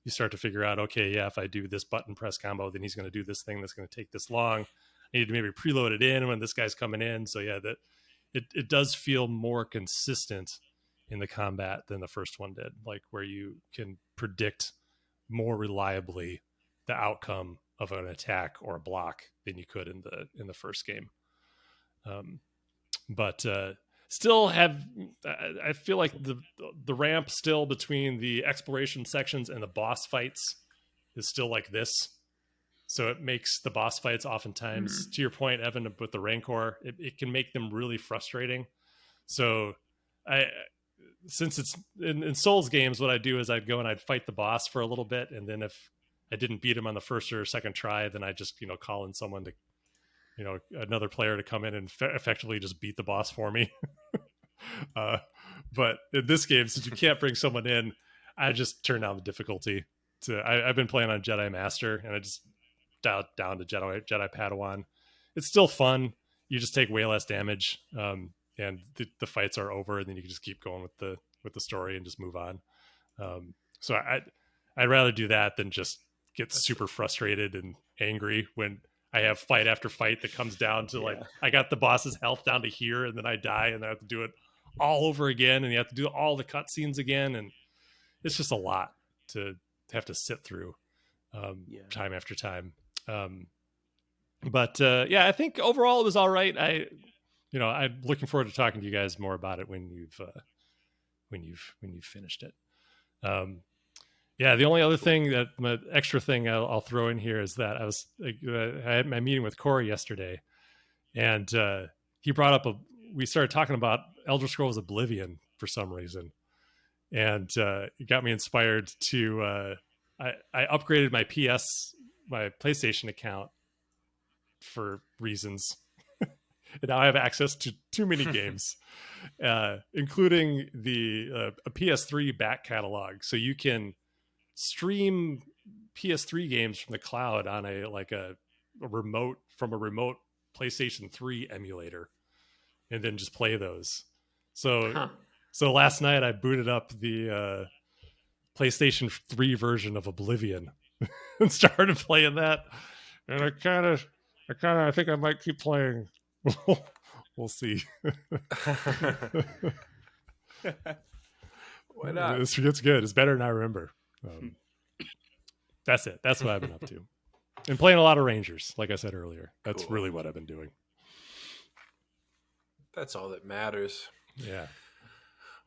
Speaker 4: you start to figure out, okay, yeah, if I do this button press combo, then he's going to do this thing that's going to take this long. I need to maybe preload it in when this guy's coming in. So yeah, that it does feel more consistent in the combat than the first one did, like where you can predict more reliably the outcome of an attack or a block than you could in the first game. But still have, I feel like the ramp still between the exploration sections and the boss fights is still like this. So it makes the boss fights oftentimes, to your point, Evan, with the Rancor, it can make them really frustrating. So since it's in Souls games, what I do is I'd go and I'd fight the boss for a little bit. And then if I didn't beat him on the first or second try, then I just, call in someone to, another player to come in and effectively just beat the boss for me. But in this game, since you can't bring someone in, I just turn down the difficulty. I've been playing on Jedi Master, and I just dialed down to Jedi Padawan. It's still fun. You just take way less damage, and the fights are over, and then you can just keep going with the story and just move on. So I'd rather do that than just get super frustrated and angry when I have fight after fight that comes down to like, I got the boss's health down to here, and then I die, and I have to do it all over again, and you have to do all the cutscenes again, and it's just a lot to have to sit through time after time. But I think overall it was all right. I'm looking forward to talking to you guys more about it when you've finished it. The only other thing extra thing I'll throw in here is that I had my meeting with Corey yesterday, and he brought up we started talking about Elder Scrolls Oblivion for some reason, and it got me inspired to I upgraded my PlayStation account for reasons. And now I have access to too many games, including a PS3 back catalog. So you can stream PS3 games from the cloud on a remote PlayStation 3 emulator, and then just play those. So last night I booted up the PlayStation 3 version of Oblivion and started playing that. And I think I might keep playing. We'll see.
Speaker 1: Why not?
Speaker 4: It's good. It's better than I remember. That's it. That's what I've been up to. And playing a lot of Rangers, like I said earlier. That's really what I've been doing. That's
Speaker 1: all that matters.
Speaker 4: Yeah.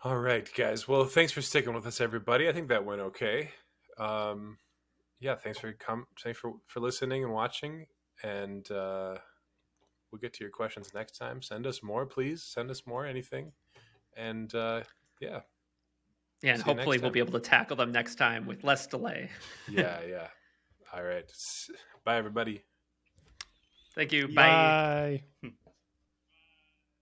Speaker 1: All right, guys. Well, thanks for sticking with us, everybody. I think that went okay. Thanks for listening and watching. And we'll get to your questions next time. Send us more, please. Send us more, anything. And
Speaker 2: Yeah, and hopefully we'll be able to tackle them next time with less delay.
Speaker 1: Yeah. All right. Bye, everybody.
Speaker 2: Thank you. Bye.
Speaker 4: Bye.